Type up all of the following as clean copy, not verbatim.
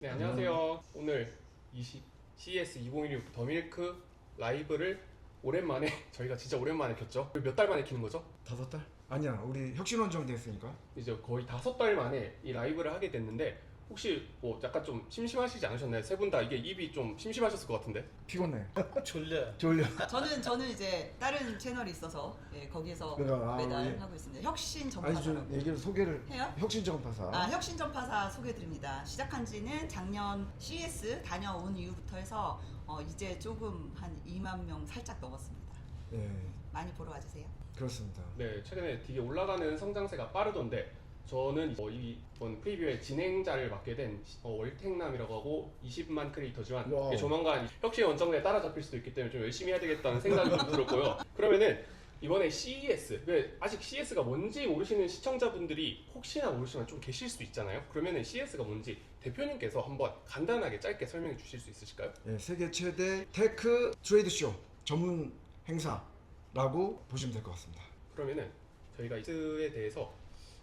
네, 안녕하세요. 오늘 CES 2016 더밀크 라이브를 오랜만에 저희가 진짜 오랜만에 켰죠. 몇 달 만에 키는 거죠? 5달? 아니야, 우리 혁신원정 됐으니까. 이제 거의 5달 만에 이 라이브를 하게 됐는데 혹시 뭐 약간 좀 심심하시지 않으셨나요? 세 분 다 이게 입이 좀 심심하셨을 것 같은데. 피곤해. 졸려. 졸려. 저는 이제 다른 채널이 있어서 거기서 그러니까, 매달 우리- 하고 있습니다. 혁신 아니 전파사라고. 좀 얘기를 소개를 해요? 혁신정파사. 혁신 전파사 소개드립니다. 시작한 지는 작년 CES 다녀온 이후부터 해서 이제 조금 한 2만 명 살짝 넘었습니다. 네, 많이 보러 와주세요. 그렇습니다. 네, 최근에 되게 올라가는 성장세가 빠르던데 저는 이번 프리뷰의 진행자를 맡게 된 월택남이라고 하고 20만 크리에이터지만 와우. 이게 조만간 혁신 원정에 따라잡힐 수도 있기 때문에 좀 열심히 해야 되겠다는 생각이 좀 들었고요. 그러면은 이번에 CES, 아직 CES가 뭔지 모르시는 시청자분들이 혹시나 모르시면 좀 계실 수 있잖아요. 그러면은 CES가 뭔지 대표님께서 한번 간단하게 짧게 설명해 주실 수 있으실까요? 네, 세계 최대 테크 트레이드 쇼 전문 행사라고 보시면 될 것 같습니다. 그러면은 저희가 이스에 대해서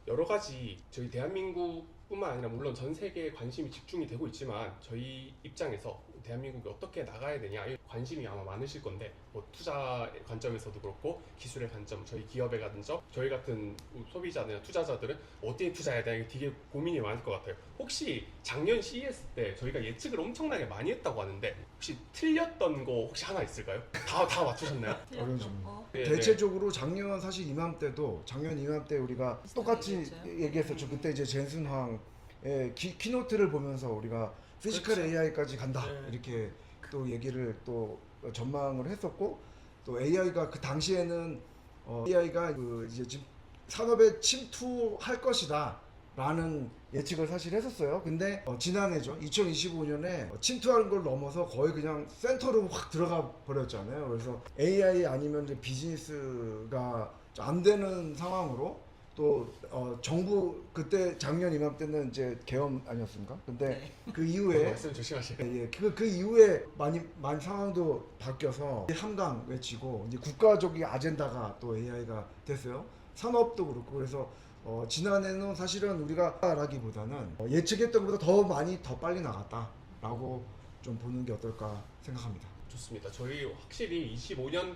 여러 가지 저희 대한민국뿐만 아니라 물론 전 세계에 관심이 집중이 되고 있지만 저희 입장에서 대한민국이 어떻게 나가야 되냐 이 관심이 아마 많으실 건데 뭐 투자 관점에서도 그렇고 기술의 관점, 저희 기업의 관점, 저희 같은 소비자나 투자자들은 어디에 투자해야 되냐 이게 되게 고민이 많을 것 같아요. 혹시 작년 CES 때 저희가 예측을 엄청나게 많이 했다고 하는데 혹시 틀렸던 거 혹시 하나 있을까요? 다 맞추셨나요? 어려운 질문. 네, 대체적으로 작년 사실 이맘때도 작년 이맘때 우리가 똑같이 얘기했죠. 얘기했었죠. 그때 이제 젠슨 황의 키노트를 보면서 우리가 피지컬 그렇죠. AI까지 간다 네. 이렇게 또 얘기를 또 전망을 했었고 또 AI가 그 당시에는 AI가 그 이제 지금 산업에 침투할 것이다라는 예측을 사실 했었어요. 근데 지난해죠. 2025년에 침투하는 걸 넘어서 거의 그냥 센터로 확 들어가 버렸잖아요. 그래서 AI 아니면 이제 비즈니스가 안 되는 상황으로 또 정부 그때 작년 이맘때는 이제 계엄 아니었습니까? 근데 그 이후에 말씀 조심하세요. 예, 그 이후에 많이 상황도 바뀌어서 한강 외치고 이제 국가적인 아젠다가 또 AI가 됐어요. 산업도 그렇고 그래서 지난해는 사실은 우리가 라기보다는 예측했던 것보다 더 빨리 나갔다라고 좀 보는 게 어떨까 생각합니다. 좋습니다. 저희 확실히 25년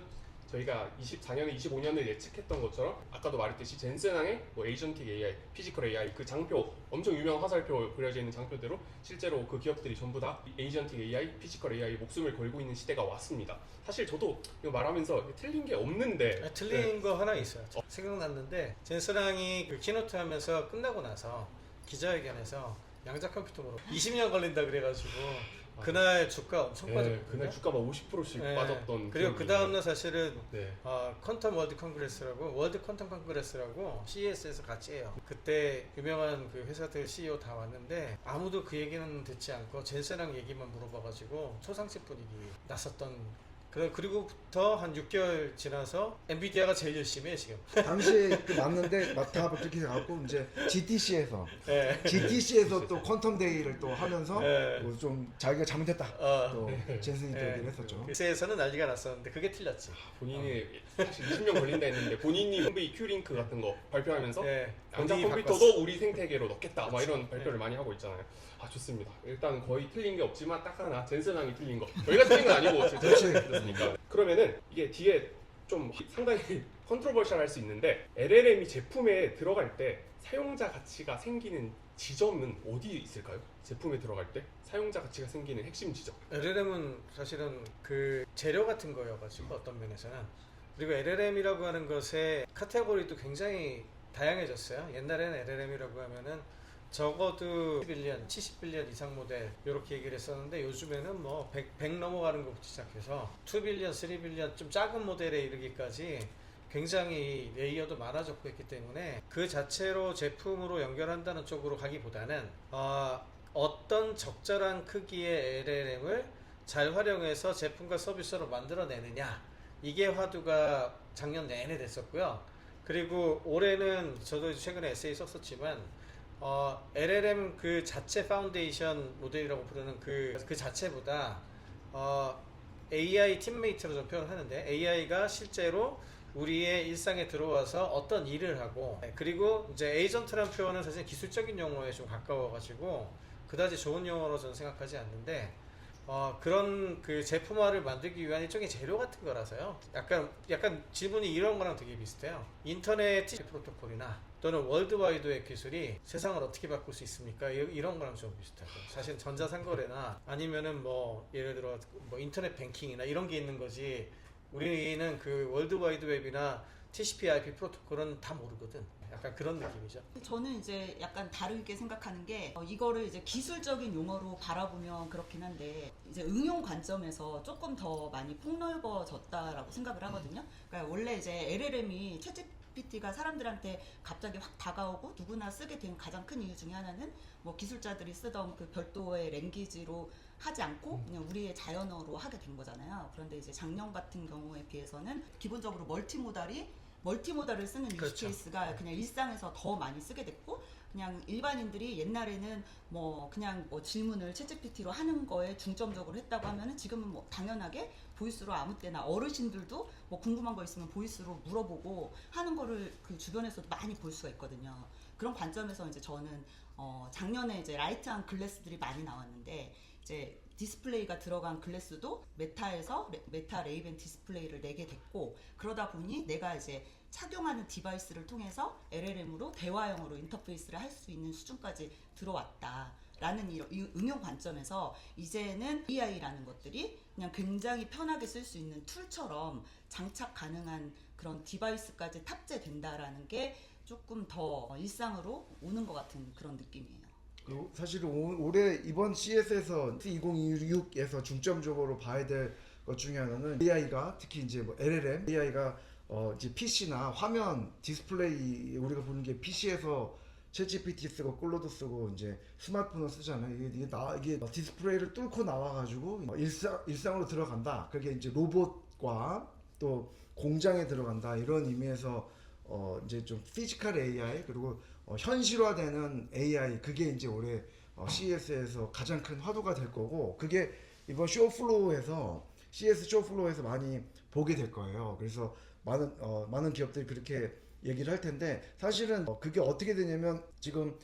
저희가 24년에 25년을 예측했던 것처럼 아까도 말했듯이 젠슨항의 뭐 에이전틱 AI, 피지컬 AI 그 장표 엄청 유명한 화살표 그려져 있는 장표대로 실제로 그 기업들이 전부 다 에이전틱 AI, 피지컬 AI 목숨을 걸고 있는 시대가 왔습니다. 사실 저도 이거 말하면서 틀린 게 없는데 틀린 거 하나 있어요. 생각났는데 젠스랑이 그 키노트 하면서 끝나고 나서 기자회견에서 양자 컴퓨터 물어 20년 걸린다 그래가지고 그날 주가 엄청 빠졌거든요. 그날 주가가 50%씩 네. 빠졌던 그리고 기억이 그 다음날 사실은 네. 퀀텀 월드 컨그레스라고 월드 퀀텀 컨그레스라고 CES에서 같이 해요. 그때 유명한 그 회사들 CEO 다 왔는데 아무도 그 얘기는 듣지 않고 젠슨랑 얘기만 물어봐가지고 초상집 분위기 났었던. 그리고부터 한 6개월 지나서 엔비디아가 제일 열심히 해 지금. 당시에 그 맞는데 다 그렇게 해갖고 이제 GTC에서 네. 또 퀀텀 데이를 또 하면서 네. 좀 자기가 잘못했다 또 젠슨이 또 네. 얘기를 했었죠. 그에서는 난리가 났었는데 그게 틀렸지. 본인이 사실 20년 걸린다 했는데 본인이 홈베이 큐링크 같은 거 발표하면서 네. 양자 본인이 컴퓨터도 우리 생태계로 넣겠다 막 그렇지. 이런 발표를 네. 많이 하고 있잖아요. 좋습니다. 일단 거의 틀린 게 없지만 딱 하나 젠슨항이 틀린 거 저희가 틀린 건 아니고 그렇지. 제가 틀렸으니까. 그러면은 이게 뒤에 좀 상당히 컨트로버셜 할 수 있는데 LLM이 제품에 들어갈 때 사용자 가치가 생기는 지점은 어디 있을까요? 제품에 들어갈 때 사용자 가치가 생기는 핵심 지점. LLM은 사실은 그 재료 같은 거여가지고 어떤 면에서는 그리고 LLM이라고 하는 것의 카테고리도 굉장히 다양해졌어요. 옛날에는 LLM이라고 하면은 적어도 10빌리언, 70빌리언 이상 모델 이렇게 얘기를 했었는데 요즘에는 뭐 100 넘어가는 것부터 시작해서 2빌리언, 3빌리언 좀 작은 모델에 이르기까지 굉장히 레이어도 많아졌고 있기 때문에 그 자체로 제품으로 연결한다는 쪽으로 가기보다는 어떤 적절한 크기의 LLM을 잘 활용해서 제품과 서비스로 만들어내느냐 이게 화두가 작년 내내 됐었고요. 그리고 올해는 저도 최근에 에세이 썼었지만 LLM 그 자체 파운데이션 모델이라고 부르는 그 자체보다 AI 팀메이트로 좀 표현하는데 AI가 실제로 우리의 일상에 들어와서 어떤 일을 하고 그리고 이제 에이전트라는 표현은 사실 기술적인 용어에 좀 가까워가지고 그다지 좋은 용어로 저는 생각하지 않는데 그런 그 제품화를 만들기 위한 일종의 재료 같은 거라서요. 약간 질문이 이런 거랑 되게 비슷해요. 인터넷 TCP 프로토콜이나 또는 월드와이드웹 기술이 세상을 어떻게 바꿀 수 있습니까? 이런 거랑 좀 비슷하고 사실 전자상거래나 아니면은 뭐 예를 들어 뭐 인터넷 뱅킹이나 이런 게 있는 거지 우리는 그 월드와이드웹이나 TCP/IP 프로토콜은 다 모르거든. 약간 그런 느낌이죠. 저는 이제 약간 다르게 생각하는 게 이거를 이제 기술적인 용어로 바라보면 그렇긴 한데 이제 응용 관점에서 조금 더 많이 폭넓어졌다라고 생각을 하거든요. 그러니까 원래 이제 LLM이 챗GPT가 사람들한테 갑자기 확 다가오고 누구나 쓰게 된 가장 큰 이유 중에 하나는 뭐 기술자들이 쓰던 그 별도의 랭귀지로 하지 않고 그냥 우리의 자연어로 하게 된 거잖아요. 그런데 이제 작년 같은 경우에 비해서는 기본적으로 멀티모달을 쓰는 그렇죠. 유즈케이스가 그냥 일상에서 더 많이 쓰게 됐고 그냥 일반인들이 옛날에는 뭐 그냥 뭐 질문을 챗GPT로 하는 거에 중점적으로 했다고 하면은 지금은 뭐 당연하게 보이스로 아무 때나 어르신들도 뭐 궁금한 거 있으면 보이스로 물어보고 하는 거를 그 주변에서도 많이 볼 수가 있거든요. 그런 관점에서 이제 저는 작년에 이제 라이트한 글래스들이 많이 나왔는데 이제 디스플레이가 들어간 글래스도 메타에서 메타 레이벤 디스플레이를 내게 됐고 그러다 보니 내가 이제 착용하는 디바이스를 통해서 LLM으로 대화형으로 인터페이스를 할 수 있는 수준까지 들어왔다라는 이 응용 관점에서 이제는 AI라는 것들이 그냥 굉장히 편하게 쓸 수 있는 툴처럼 장착 가능한 그런 디바이스까지 탑재된다라는 게 조금 더 일상으로 오는 것 같은 그런 느낌이에요. 그리고 사실 올해 이번 CES에서 2026에서 중점적으로 봐야 될 것 중에 하나는 AI가 특히 이제 뭐 LLM, AI가 이제 PC나 화면 디스플레이 우리가 보는 게 PC에서 챗GPT 쓰고 클로드 쓰고 이제 스마트폰을 쓰잖아요. 이게 디스플레이를 뚫고 나와가지고 일상으로 들어간다. 그게 이제 로봇과 또 공장에 들어간다 이런 의미에서 이제 좀 피지컬 AI 그리고 현실화되는 AI 그게 이제 올해 CES에서 가장 큰 화두가 될 거고 그게 이번 쇼플로우에서 CES 쇼플로우에서 많이 보게 될 거예요. 그래서 많은 기업들이 그렇게 얘기를 할 텐데 사실은 그게 어떻게 되냐면 지금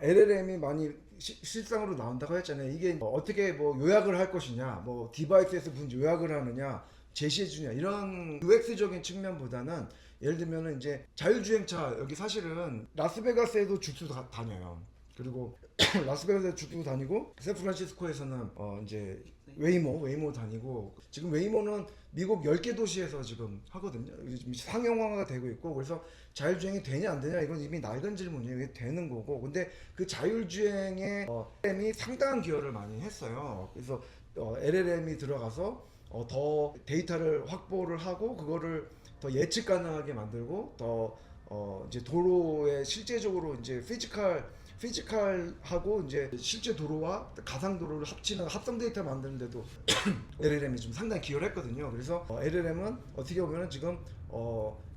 LLM이 많이 실상으로 나온다고 했잖아요. 이게 어떻게 뭐 요약을 할 것이냐, 뭐 디바이스에서 무슨 요약을 하느냐, 제시해 주냐 이런 UX적인 측면보다는 예를 들면은 이제 자율주행차 여기 사실은 라스베가스에도 주도 다녀요. 그리고 라스베가스에 주도 다니고 샌프란시스코에서는 이제 웨이모 다니고 지금 웨이모는 미국 10개 도시에서 지금 하거든요. 지금 상용화가 되고 있고 그래서 자율주행이 되냐 안 되냐 이건 이미 낡은 질문이에요. 이게 되는 거고 근데 그 자율주행에 LLM이 상당한 기여를 많이 했어요. 그래서 LLM이 들어가서 더 데이터를 확보를 하고 그거를 더 예측 가능하게 만들고 더 이제 도로에 실제적으로 이제 피지컬하고 이제 실제 도로와 가상 도로를 합치는 합성 데이터 만드는데도 LLM이 좀 상당히 기여를 했거든요. 그래서 LLM은 어떻게 보면 지금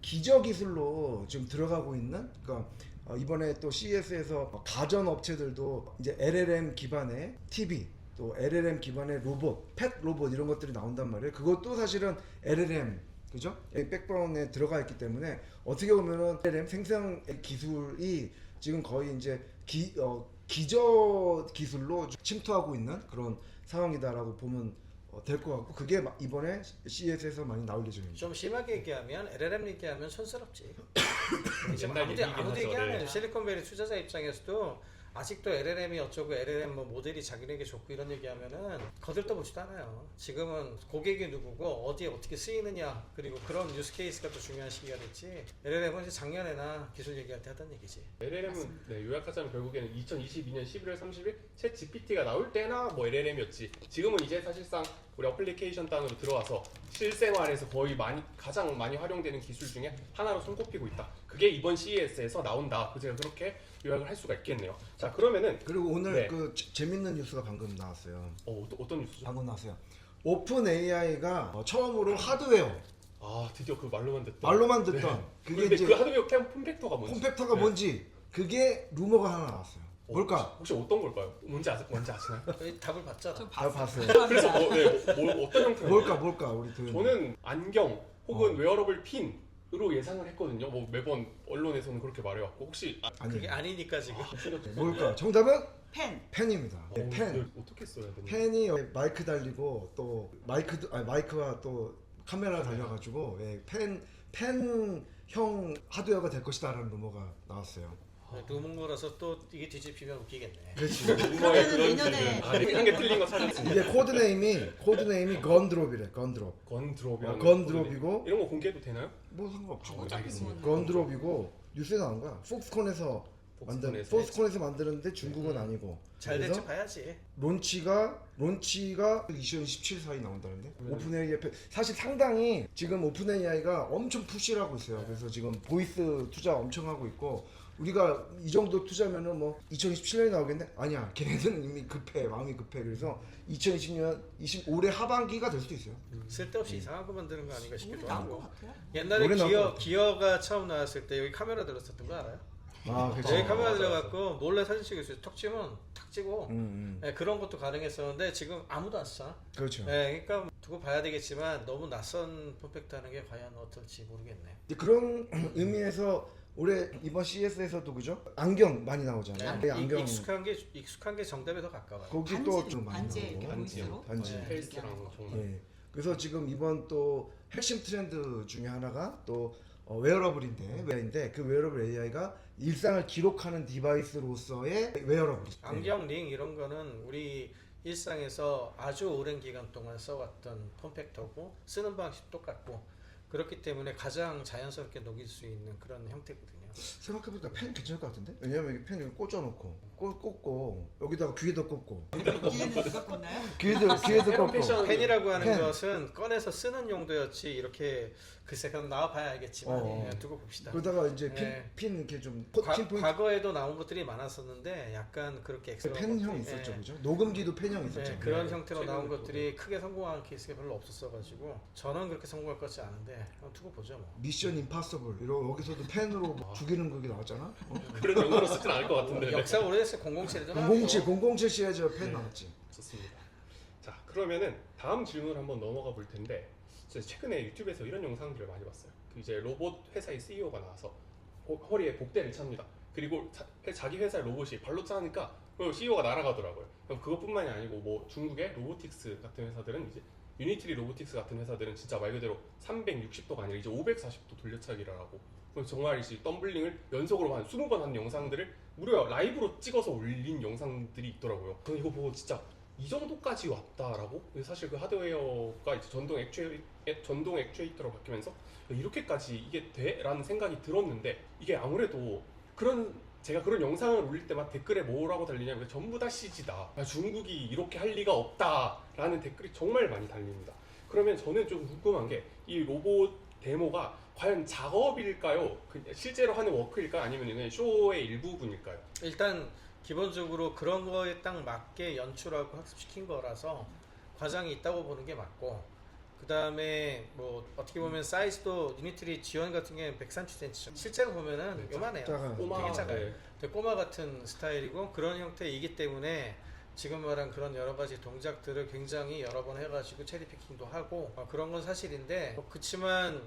기저 기술로 지금 들어가고 있는 그러니까 이번에 또 CES에서 가전 업체들도 이제 LLM 기반의 TV 또 LLM 기반의 로봇, 펫 로봇 이런 것들이 나온단 말이에요. 그것도 사실은 LLM 그죠? 백그라운드에 들어가 있기 때문에 어떻게 보면은 LLM 생성 기술이 지금 거의 이제 기저 기술로 침투하고 있는 그런 상황이다라고 보면 될 것 같고 그게 이번에 CES에서 많이 나올 예정입니다. 좀 심하게 얘기하면 LLM 얘기하면 촌스럽지. 옛날 아무도 얘기긴 하죠. 얘기하면 네. 실리콘밸리 투자자 입장에서도 아직도 LLM이 어쩌고 LLM 뭐 모델이 자기네게 좋고 이런 얘기하면은 거들떠보지도 않아요. 지금은 고객이 누구고 어디에 어떻게 쓰이느냐 그리고 그런 유스 케이스가 더 중요한 시기가 됐지. LLM은 이제 작년에나 기술 얘기할 때 하던 얘기지. LLM은 요약하자면 결국에는 2022년 11월 30일 챗 GPT가 나올 때나 뭐 LLM이었지. 지금은 이제 사실상 우리 어플리케이션 단으로 들어와서 실생활에서 거의 가장 많이 활용되는 기술 중에 하나로 손꼽히고 있다. 그게 이번 CES에서 나온다. 제가 그렇게 요약을 할 수가 있겠네요. 자 그러면은 그리고 오늘 네. 그 재밌는 뉴스가 방금 나왔어요. 어떤 뉴스죠? 방금 나왔어요. 오픈 AI가 처음으로 하드웨어 드디어 그 말로만 듣던 그게 근데 이제 그 하드웨어 폼팩터가 뭔지 콤팩터가 뭔지 그게 루머가 하나 나왔어요. 뭘까? 혹시 어떤 걸까요? 뭔지 아시나요? 저희 답을 봤잖아. 좀 다 봤어요. 그래서 어떤 형태인지 뭘까 우리 도현이. 저는 안경 혹은 웨어러블 핀 예상을 했거든요. 뭐 매번 언론에서는 그렇게 말해왔고 혹시 아니 그게 아니니까 지금. 뭘까? 정답은 펜. 펜입니다. 네, 펜. 이걸 어떻게 써야 되나? 펜이 마이크 달리고 또 마이크와 또 카메라 달려가지고 펜형 하드웨어가 될 것이다라는 루머가 나왔어요. 루머라서 또 이게 뒤집히면 웃기겠네. 그렇지. 루머에 그러면은 그런 내년에 식의 한개 틀린 거 찾았습니다. 이게 코드네임이 건드롭이래. 건드롭. 건드롭이라는 건드롭이고 이런 거 공개해도 되나요? 뭐 상관없죠. 어차피 알겠습니다. 뭐 건드롭이고 뉴스에 나온 거야. 폭스콘에서 만드는데 중국은 아니고. 잘 그래서 될지 봐야지. 론치가 2027 사이 나온다는데. 오픈AI 사실 상당히 지금 오픈AI가 엄청 푸시를 하고 있어요. 그래서 지금 보이스 투자 엄청 하고 있고 우리가 이 정도 투자면은 뭐 2027년에 나오겠네? 아니야. 걔네들은 이미 마음이 급해. 그래서 올해 하반기가 될 수도 있어요. 쓸데없이 이상한 거 만드는 거 아닌가 올해 싶기도 나온 것 하고. 같아요. 옛날에 올해 나온 것 같아요. 기어가 처음 나왔을 때 여기 카메라 들었었던 거 알아요? 아, 그렇죠. 여기 카메라 맞아, 들어갖고 몰래 사진 찍을 수 있어요. 턱 치면 탁 찍고 네, 그런 것도 가능했었는데 지금 아무도 안 쓰잖아. 그렇죠. 네, 그러니까 두고 봐야 되겠지만 너무 낯선 폼팩트하는 게 과연 어떨지 모르겠네. 이제 그런 의미에서 올해 이번 CES에서도 그죠? 안경 많이 나오잖아요. 네, 안경 익숙한 게 정답에 더 가까워요. 거기 또 좀 많이 반지에 이렇게 나오고. 보이스로 반지. 네. 헬스랑 정말 예. 그래서 지금 이번 또 핵심 트렌드 중에 하나가 또 웨어러블인데 그 웨어러블 AI가 일상을 기록하는 디바이스로서의 웨어러블. 안경, 링 이런 거는 우리 일상에서 아주 오랜 기간 동안 써왔던 폼팩터고 쓰는 방식 똑같고 그렇기 때문에 가장 자연스럽게 녹일 수 있는 그런 형태거든요. 생각해보니까 펜 괜찮을 것 같은데? 왜냐면 여기 펜 여기 꽂아놓고 꽂고 여기다가 귀에도 꽂고 귀에는 누가 꽂나요? 귀에도 꽂고 패션. 펜이라고 하는 펜. 것은 꺼내서 쓰는 용도였지 이렇게 글쎄 그럼 나와봐야 알겠지만 예, 두고 봅시다. 그러다가 이제 네. 핀 이렇게 좀 핀포인트 과거에도 나온 것들이 많았었는데 약간 그렇게 엑스트라 펜형 것들이, 있었죠, 예, 그죠? 녹음기도 펜형 있었죠. 네, 그런 네, 형태로 나온 최근에 것들이 크게 성공한 케이스가 별로 없었어가지고 저는 그렇게 성공할 것 같지 않은데 한번 두고 보죠 뭐. 미션 임파서블 이런 여기서도 펜으로 막 죽이는 그게 나왔잖아. 그런 용어로 쓰진 않을 것 같은데. 역사 오래됐어요. 007에도 007 시리즈 펜 네. 나왔지. 좋습니다. 자, 그러면은 다음 질문을 한번 넘어가 볼 텐데 제가 최근에 유튜브에서 이런 영상들을 많이 봤어요. 그 이제 로봇 회사의 CEO가 나와서 허리에 복대를 찹니다. 그리고 자기 회사의 로봇이 발로 차니까 CEO가 날아가더라고요. 그럼 그것뿐만이 아니고 뭐 중국의 로보틱스 같은 회사들은 이제 유니트리 로보틱스 같은 회사들은 진짜 말 그대로 360도가 아니라 이제 540도 돌려차기를 하고 정말 이제 덤블링을 연속으로 한 20번 하는 영상들을 무려 라이브로 찍어서 올린 영상들이 있더라고요. 저는 이거 보고 진짜 이 정도까지 왔다라고? 사실 그 하드웨어가 이제 전동 액추에이터로 바뀌면서 이렇게까지 이게 돼? 라는 생각이 들었는데 이게 아무래도 제가 그런 영상을 올릴 때마다 댓글에 뭐라고 달리냐면 전부 다 CG다. 중국이 이렇게 할 리가 없다라는 댓글이 정말 많이 달립니다. 그러면 저는 좀 궁금한 게 이 로봇 데모가 과연 작업일까요? 실제로 하는 워크일까요? 아니면 그냥 쇼의 일부분일까요? 일단 기본적으로 그런 거에 딱 맞게 연출하고 학습시킨 거라서 과장이 있다고 보는 게 맞고 그 다음에 뭐 어떻게 보면 사이즈도 유니트리 지원 같은 경우는 130cm 실제로 보면은 요만해요. 작아요. 되게 작아요. 네. 되게 꼬마 같은 스타일이고 그런 형태이기 때문에 지금 말한 그런 여러 가지 동작들을 굉장히 여러 번 해가지고 체리 피킹도 하고 그런 건 사실인데 그렇지만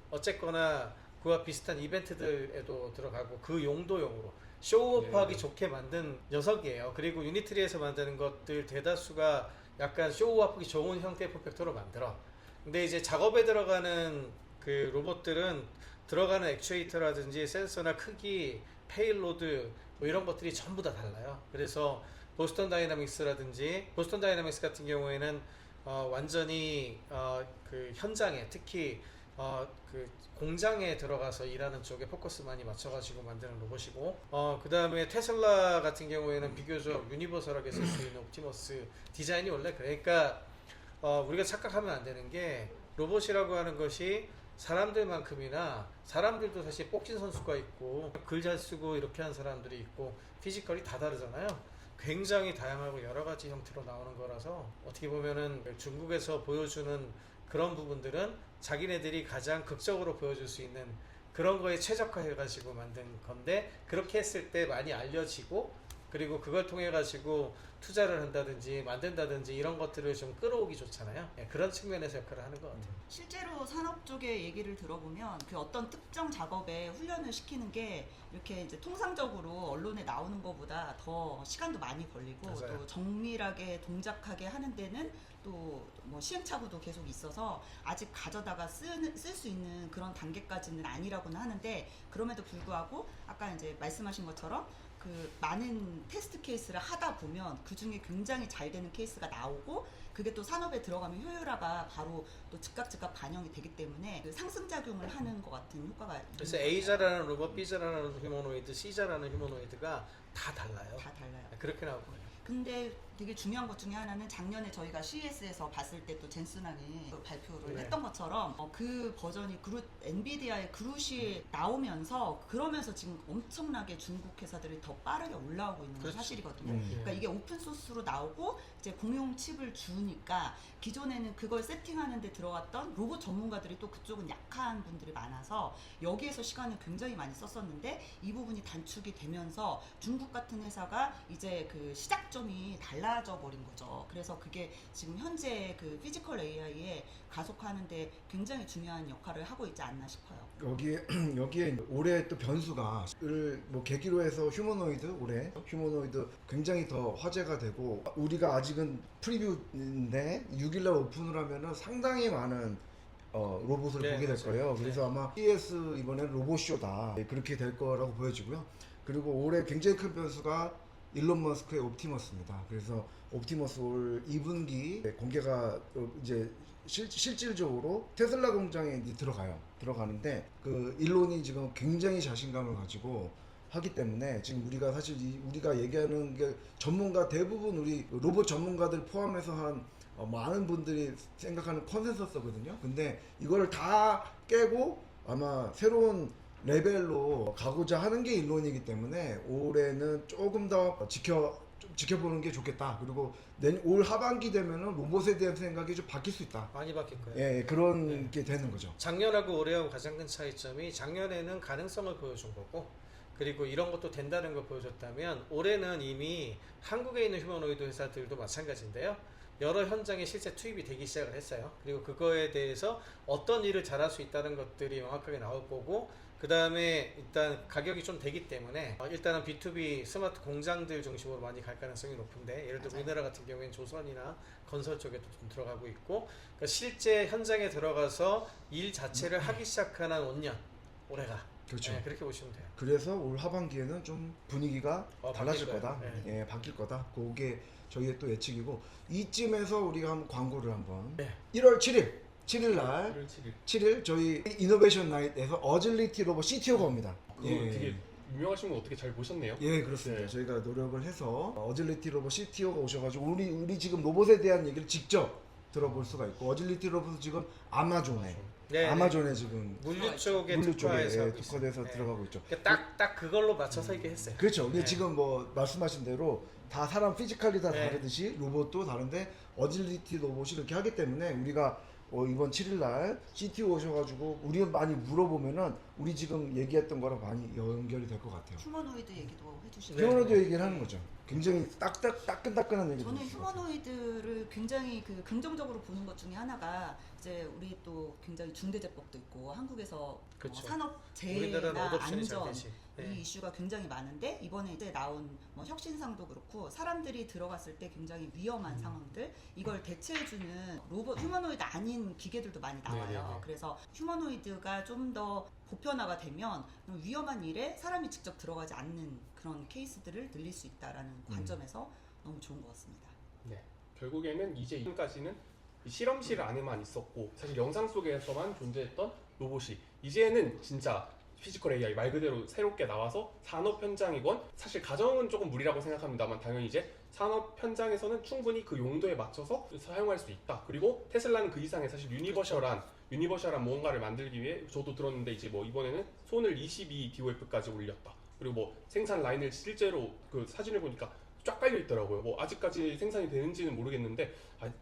어쨌거나 그와 비슷한 이벤트들에도 들어가고 그 용도용으로 쇼오프하기 네. 좋게 만든 녀석이에요. 그리고 유니트리에서 만드는 것들 대다수가 약간 쇼오프하기 좋은 형태의 퍼펙터로 만들어. 근데 이제 작업에 들어가는 그 로봇들은 들어가는 액추에이터라든지 센서나 크기, 페일로드 뭐 이런 것들이 전부 다 달라요. 그래서 보스턴 다이나믹스 같은 경우에는 완전히 그 현장에 특히 그 공장에 들어가서 일하는 쪽에 포커스 많이 맞춰가지고 만드는 로봇이고 그 다음에 테슬라 같은 경우에는 비교적 유니버설하게 쓸 수 있는 옵티머스 디자인이 원래 그러니까 우리가 착각하면 안 되는 게 로봇이라고 하는 것이 사람들만큼이나 사람들도 사실 복싱 선수가 있고 글 잘 쓰고 이렇게 하는 사람들이 있고 피지컬이 다 다르잖아요. 굉장히 다양하고 여러 가지 형태로 나오는 거라서 어떻게 보면은 중국에서 보여주는 그런 부분들은 자기네들이 가장 극적으로 보여줄 수 있는 그런 거에 최적화해가지고 만든 건데 그렇게 했을 때 많이 알려지고 그리고 그걸 통해 가지고 투자를 한다든지 만든다든지 이런 것들을 좀 끌어오기 좋잖아요. 예, 그런 측면에서 역할을 하는 것 같아요. 실제로 산업 쪽의 얘기를 들어보면 그 어떤 특정 작업에 훈련을 시키는 게 이렇게 이제 통상적으로 언론에 나오는 것보다 더 시간도 많이 걸리고 맞아요. 또 정밀하게 동작하게 하는 데는 또 뭐 시행착오도 계속 있어서 아직 가져다가 쓸 수 있는 그런 단계까지는 아니라고는 하는데, 그럼에도 불구하고 아까 이제 말씀하신 것처럼 그 많은 테스트 케이스를 하다 보면 그 중에 굉장히 잘 되는 케이스가 나오고, 그게 또 산업에 들어가면 효율화가 바로 또 즉각 반영이 되기 때문에 그 상승작용을 하는 것 같은 효과가 있는 그래서 것 A자라는 로봇, B자라는 휴머노이드, C자라는 휴머노이드가 다 달라요. 같아요. 다 달라요. 그렇게 나올 거예요. 근데 되게 중요한 것 중에 하나는 작년에 저희가 CES에서 봤을 때 또 젠슨항이 발표를 네. 했던 것처럼 그 버전이 엔비디아의 그룹이 나오면서 그러면서 지금 엄청나게 중국 회사들이 더 빠르게 올라오고 있는 건 그렇죠. 사실이거든요. 음. 그러니까 이게 오픈 소스로 나오고 이제 공용 칩을 주니까 기존에는 그걸 세팅하는 데 들어갔던 로봇 전문가들이 또 그쪽은 약한 분들이 많아서 여기에서 시간을 굉장히 많이 썼었는데 이 부분이 단축이 되면서 중국 같은 회사가 이제 그 시작점이 달라져 버린 거죠. 그래서 그게 지금 현재 그 피지컬 AI에 가속화하는데 굉장히 중요한 역할을 하고 있지 않나 싶어요. 여기에 올해 또 변수가 뭐 계기로 해서 올해 휴머노이드 굉장히 더 화제가 되고, 우리가 아직은 프리뷰인데 6일날 오픈을 하면은 상당히 많은 로봇을 네, 보게 될 맞아요. 거예요. 네. 그래서 아마 CES 이번에는 로봇쇼다 그렇게 될 거라고 보여지고요. 그리고 올해 굉장히 큰 변수가 일론 머스크의 옵티머스입니다. 그래서 옵티머스 올 2분기 공개가 이제 실질적으로 테슬라 공장에 이제 들어가는데 그 일론이 지금 굉장히 자신감을 가지고 하기 때문에 지금 우리가 사실 우리가 얘기하는 게 전문가 대부분 우리 로봇 전문가들 포함해서 한 많은 분들이 생각하는 컨센서스거든요. 근데 이걸 다 깨고 아마 새로운 레벨로 가고자 하는 게 일론이기 때문에 올해는 조금 더 지켜보는 게 좋겠다. 그리고 올 하반기 되면은 로봇에 대한 생각이 좀 바뀔 수 있다. 많이 바뀔 거예요. 예, 그런 네. 게 되는 거죠. 작년하고 올해하고 가장 큰 차이점이 작년에는 가능성을 보여준 거고, 그리고 이런 것도 된다는 걸 보여줬다면 올해는 이미 한국에 있는 휴머노이드 회사들도 마찬가지인데요. 여러 현장에 실제 투입이 되기 시작을 했어요. 그리고 그거에 대해서 어떤 일을 잘할 수 있다는 것들이 명확하게 나올 거고, 그 다음에 일단 가격이 좀 되기 때문에 일단은 B2B 스마트 공장들 중심으로 많이 갈 가능성이 높은데, 예를 들어 우리나라 같은 경우에는 조선이나 건설 쪽에도 좀 들어가고 있고, 그러니까 실제 현장에 들어가서 일 자체를 하기 시작한 한 5년 올해가. 그렇죠. 네, 그렇게 보시면 돼요. 그래서 올 하반기에는 좀 분위기가 달라질 바뀔 거다. 거예요. 예, 바뀔 거다. 그게 저희의 또 예측이고, 이쯤에서 우리가 한번 광고를 한번 네. 1월 7일 날 1월 7일. 7일 저희 이노베이션 나잇에서 어질리티 로봇 CTO가 옵니다. 그거 되게 유명하신 분 어떻게 잘 보셨네요. 예, 그렇습니다. 네. 저희가 노력을 해서 어질리티 로봇 CTO가 오셔가지고 우리 지금 로봇에 대한 얘기를 직접 들어볼 수가 있고, 어질리티 로봇은 지금 아마존에 네, 아마존에 지금 물류 쪽에 물류 쪽에 특화해서 하고 있어요. 특화돼서 네. 들어가고 있죠. 그러니까 딱 그걸로 맞춰서 이게 했어요. 그렇죠. 근데 네. 지금 뭐 말씀하신 대로 다 사람 피지컬이 다 네. 다르듯이 로봇도 다른데 어질리티 로봇이 이렇게 하기 때문에 우리가 이번 7일 날 CTO 오셔가지고 우리 많이 물어보면은 우리 지금 얘기했던 거랑 많이 연결이 될 것 같아요. 휴머노이드 얘기도 해주시고 네. 휴머노이드 얘기를 하는 거죠. 굉장히 따끈따끈한 얘기죠. 저는 휴머노이드를 굉장히 그 긍정적으로 보는 것 중에 하나가 이제 우리 또 굉장히 중대재법도 있고 한국에서 그쵸. 산업 우리나라는 재해나 어답션이 잘 안전 되지. 이 네. 이슈가 굉장히 많은데, 이번에 이제 나온 뭐 혁신상도 그렇고 사람들이 들어갔을 때 굉장히 위험한 상황들, 이걸 대체해주는 로봇 휴머노이드 아닌 기계들도 많이 나와요. 네네네. 그래서 휴머노이드가 좀 더 보편화가 되면 위험한 일에 사람이 직접 들어가지 않는 그런 케이스들을 늘릴 수 있다라는 관점에서 너무 좋은 것 같습니다. 네. 결국에는 이제 이전까지는 이 실험실 안에만 있었고 사실 영상 속에서만 존재했던 로봇이 이제는 진짜 피지컬 AI 말 그대로 새롭게 나와서 산업 현장이건, 사실 가정은 조금 무리라고 생각합니다만 당연히 이제 산업 현장에서는 충분히 그 용도에 맞춰서 사용할 수 있다. 그리고 테슬라는 그 이상의 사실 유니버셜한 뭔가를 만들기 위해, 저도 들었는데 이제 뭐 이번에는 손을 22DOF까지 올렸다. 그리고 뭐 생산 라인을 실제로 그 사진을 보니까 쫙 깔려 있더라고요. 뭐 아직까지 생산이 되는지는 모르겠는데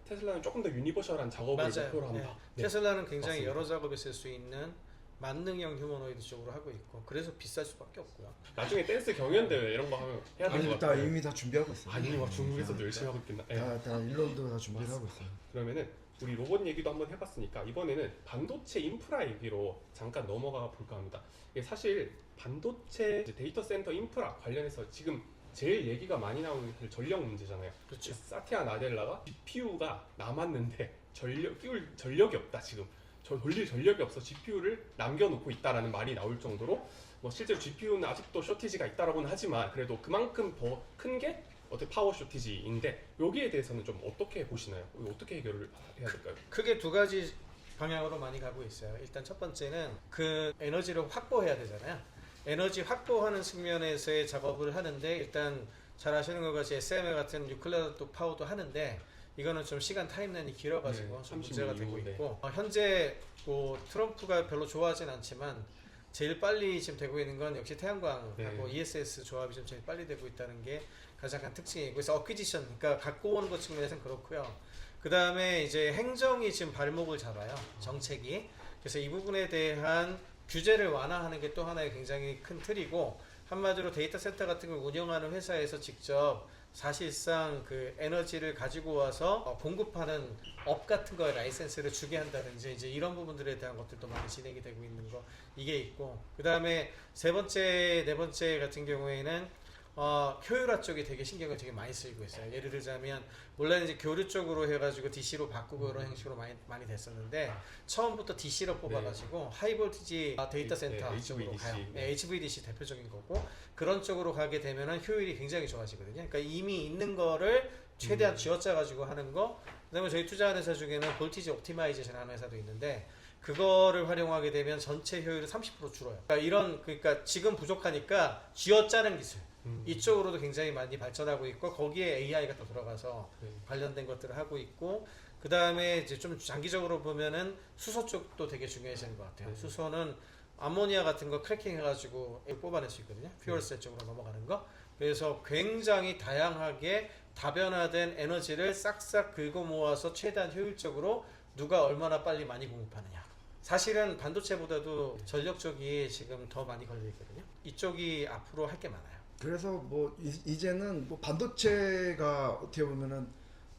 테슬라는 조금 더 유니버셜한 작업을 목표로 한다. 네. 테슬라는 굉장히 맞습니다. 여러 작업에 쓸 수 있는 만능형 휴머노이드 쪽으로 하고 있고 그래서 비쌀 수밖에 없고요. 나중에 댄스 경연 대회 이런 거 하면 해야 될 것 아니, 다 같아요. 이미 다 준비하고 있어요. 아니 막 중국에서도 열심히 하고 있겠나. 예. 다 일론도 다 준비를 하고 있어요. 그러면은 우리 로봇 얘기도 한번 해봤으니까 이번에는 반도체 인프라 얘기로 잠깐 넘어가 볼까 합니다. 이게 사실 반도체 데이터 센터 인프라 관련해서 지금 제일 얘기가 많이 나오는 게 전력 문제잖아요. 그렇죠. 사티아 나델라가 GPU가 남았는데 끼울 전력이 없다 지금. 돌릴 전력이 없어 GPU를 남겨놓고 있다라는 말이 나올 정도로 뭐 실제로 GPU는 아직도 쇼티지가 있다라고는 하지만 그래도 그만큼 더 큰 게 어떻게 파워 쇼티지인데 여기에 대해서는 좀 어떻게 보시나요? 이거 어떻게 해결을 해야 될까요? 크게 두 가지 방향으로 많이 가고 있어요. 일단 첫 번째는 그 에너지를 확보해야 되잖아요. 에너지 확보하는 측면에서의 작업을 하는데 일단 잘 아시는 것 같이 SMA 같은 뉴클리어 파워도 하는데 이거는 좀 시간 타임라인이 길어가지고 네, 좀 문제가 되고 32호, 네. 있고 현재 뭐 트럼프가 별로 좋아하진 않지만 제일 빨리 지금 되고 있는 건 역시 태양광하고 네. ESS 조합이 좀 제일 빨리 되고 있다는 게 가장 큰 특징이고 그래서 어퀴지션 그러니까 갖고 오는 것 측면에서는 그렇고요. 그 다음에 이제 행정이 지금 발목을 잡아요. 정책이. 그래서 이 부분에 대한 규제를 완화하는 게 또 하나의 굉장히 큰 틀이고 한마디로 데이터 센터 같은 걸 운영하는 회사에서 직접 사실상 그 에너지를 가지고 와서 공급하는 업 같은 거에 라이센스를 주게 한다든지 이제 이런 부분들에 대한 것들도 많이 진행이 되고 있는 거 이게 있고 그 다음에 세 번째 네 번째 같은 경우에는 효율화 쪽이 되게 신경을 되게 많이 쓰이고 있어요. 예를 들자면 원래는 이제 교류 쪽으로 해가지고 DC로 바꾸고 이런 형식으로 많이 됐었는데 처음부터 DC로 뽑아가지고 하이볼티지 데이터 센터 네, 쪽으로 HVDC. 가요. 네, HVDC 대표적인 거고 그런 쪽으로 가게 되면은 효율이 굉장히 좋아지거든요. 그러니까 이미 있는 거를 최대한 쥐어짜 가지고 하는 거. 그다음에 저희 투자하는 회사 중에는 볼티지 옵티마이제이션 하는 회사도 있는데 그거를 활용하게 되면 전체 효율이 30% 줄어요. 그러니까 지금 부족하니까 쥐어짜는 기술. 이쪽으로도 굉장히 많이 발전하고 있고 거기에 AI가 또 들어가서 관련된 것들을 하고 있고 그 다음에 이제 좀 장기적으로 보면은 수소 쪽도 되게 중요해지는 것 같아요. 수소는 암모니아 같은 거 크래킹 해가지고 뽑아낼 수 있거든요. 퓨얼셀 쪽으로 넘어가는 거. 그래서 굉장히 다양하게 다변화된 에너지를 싹싹 긁어 모아서 최대한 효율적으로 누가 얼마나 빨리 많이 공급하느냐. 사실은 반도체보다도 전력 쪽이 지금 더 많이 걸려 있거든요. 이쪽이 앞으로 할 게 많아요. 그래서 뭐 이제는 뭐 반도체가 어떻게 보면은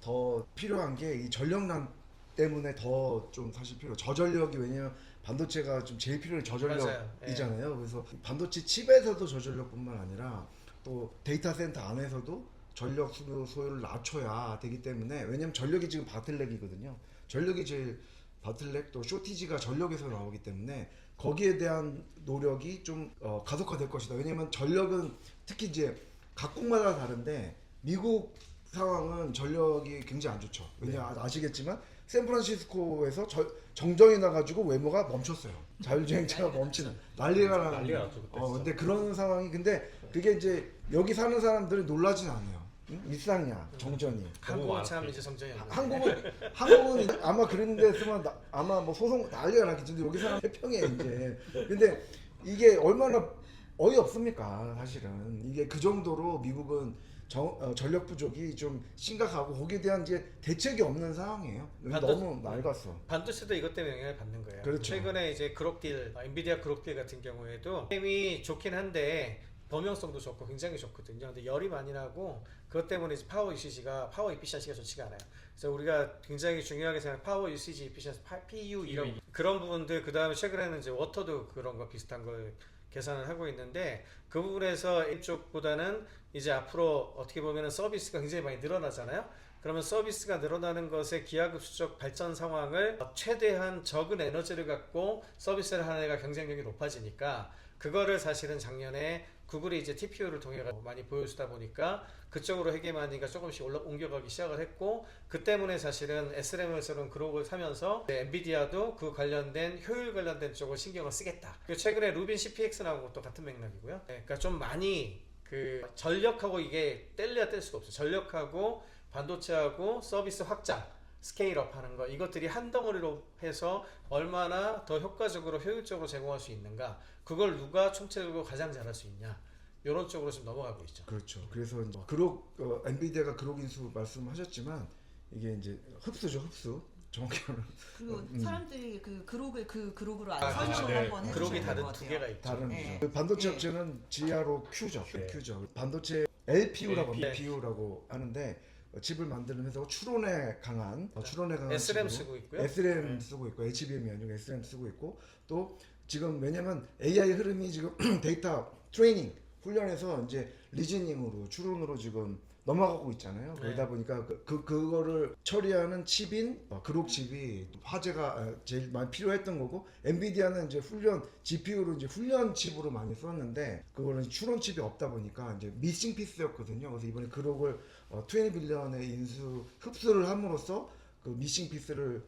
더 필요한 게 이 전력난 때문에 더 좀 사실 저전력이 왜냐면 반도체가 좀 제일 필요한 저전력이잖아요. 그래서 반도체 칩에서도 저전력뿐만 아니라 또 데이터 센터 안에서도 전력 소요를 낮춰야 되기 때문에 왜냐면 전력이 지금 바틀렉이거든요. 전력이 제일 바틀렉 또 쇼티지가 전력에서 나오기 때문에 거기에 대한 노력이 좀 가속화될 것이다. 왜냐면 전력은 특히 이제 각국마다 다른데 미국 상황은 전력이 굉장히 안 좋죠. 왜냐 아시겠지만 샌프란시스코에서 정전이 나가지고 외모가 멈췄어요. 자율주행차가 멈추는 난리가 났죠. 근데 그런 상황이 근데 그게 이제 여기 사는 사람들이 놀라진 않아요. 응? 일상이야 정전이. 한국은 참 이제 성장이 안 한국은 아마 그런 데 쓰면 아마 뭐 소송 난리가 나겠지. 여기 사람 해평해 이제. 근데 이게 얼마나 어이없습니까 사실은. 이게 그 정도로 미국은 전력 부족이 좀 심각하고 거기에 대한 이제 대책이 없는 상황이에요. 너무 낡았어. 반도체도 이것 때문에 영향을 받는 거예요. 그렇죠. 최근에 이제 그록딜, 엔비디아 그록딜 같은 경우에도 게임이 좋긴 한데 범용성도 좋고 굉장히 좋거든요. 근데 열이 많이 나고 그것 때문에 이제 파워 이피션시가 좋지가 않아요. 그래서 우리가 굉장히 중요하게 생각하는 파워 유시지 이피션시, PU 이런 그런 부분들 그 다음에 최근에는 이제 워터도 그런 거 비슷한 걸 계산을 하고 있는데 그 부분에서 이쪽보다는 이제 앞으로 어떻게 보면은 서비스가 굉장히 많이 늘어나잖아요. 그러면 서비스가 늘어나는 것의 기하급수적 발전 상황을 최대한 적은 에너지를 갖고 서비스를 하는 애가 경쟁력이 높아지니까 그거를 사실은 작년에 구글이 이제 TPU를 통해 많이 보여주다 보니까 그쪽으로 헤게모니가 조금씩 옮겨가기 시작을 했고 그 때문에 사실은 SRAM에서는 그룹을 사면서 엔비디아도 그 관련된 효율 관련된 쪽을 신경을 쓰겠다. 그리고 최근에 루빈 CPX 나온 것도 같은 맥락이고요. 그러니까 좀 많이 그 전력하고 이게 뗄래야 뗄 수가 없어요. 전력하고 반도체하고 서비스 확장 스케일업 하는 거 이것들이 한 덩어리로 해서 얼마나 더 효과적으로 효율적으로 제공할 수 있는가 그걸 누가 총체적으로 가장 잘할 수 있냐 이런 쪽으로 좀 넘어가고 있죠. 그렇죠. 그래서 엔비디아가 그룹 인수 말씀하셨지만 이게 이제 흡수죠 흡수. 정확히는 그리고 사람들이 그 그룹으로 아, 설명을 네. 한번 해주셔야 그룹이 될 다른 것 두 같아요. 개가 있죠. 다른 네. 그 반도체 네. 업체는 지하로 Q죠. 네. Q죠. 반도체 LPU라고 네. LPU라고 하는데 칩을 만드는 회사고 추론에 강한 SRAM 칩으로 쓰고 있고요. SRAM 네. 쓰고 있고 HBM이 아니고 SRAM 쓰고 있고 또 지금 왜냐면 AI 흐름이 지금 데이터 트레이닝 훈련에서 이제 리즈닝으로 추론으로 지금 넘어가고 있잖아요. 네. 그러다 보니까 그거를 처리하는 칩인 그룹 칩이 화제가 제일 많이 필요했던 거고 엔비디아는 이제 훈련 GPU로 이제 훈련 칩으로 많이 썼는데 그거는 추론 칩이 없다 보니까 이제 미싱 피스였거든요. 그래서 이번에 그룹을 20빌리언의 인수 흡수를 함으로써 그 미싱 피스를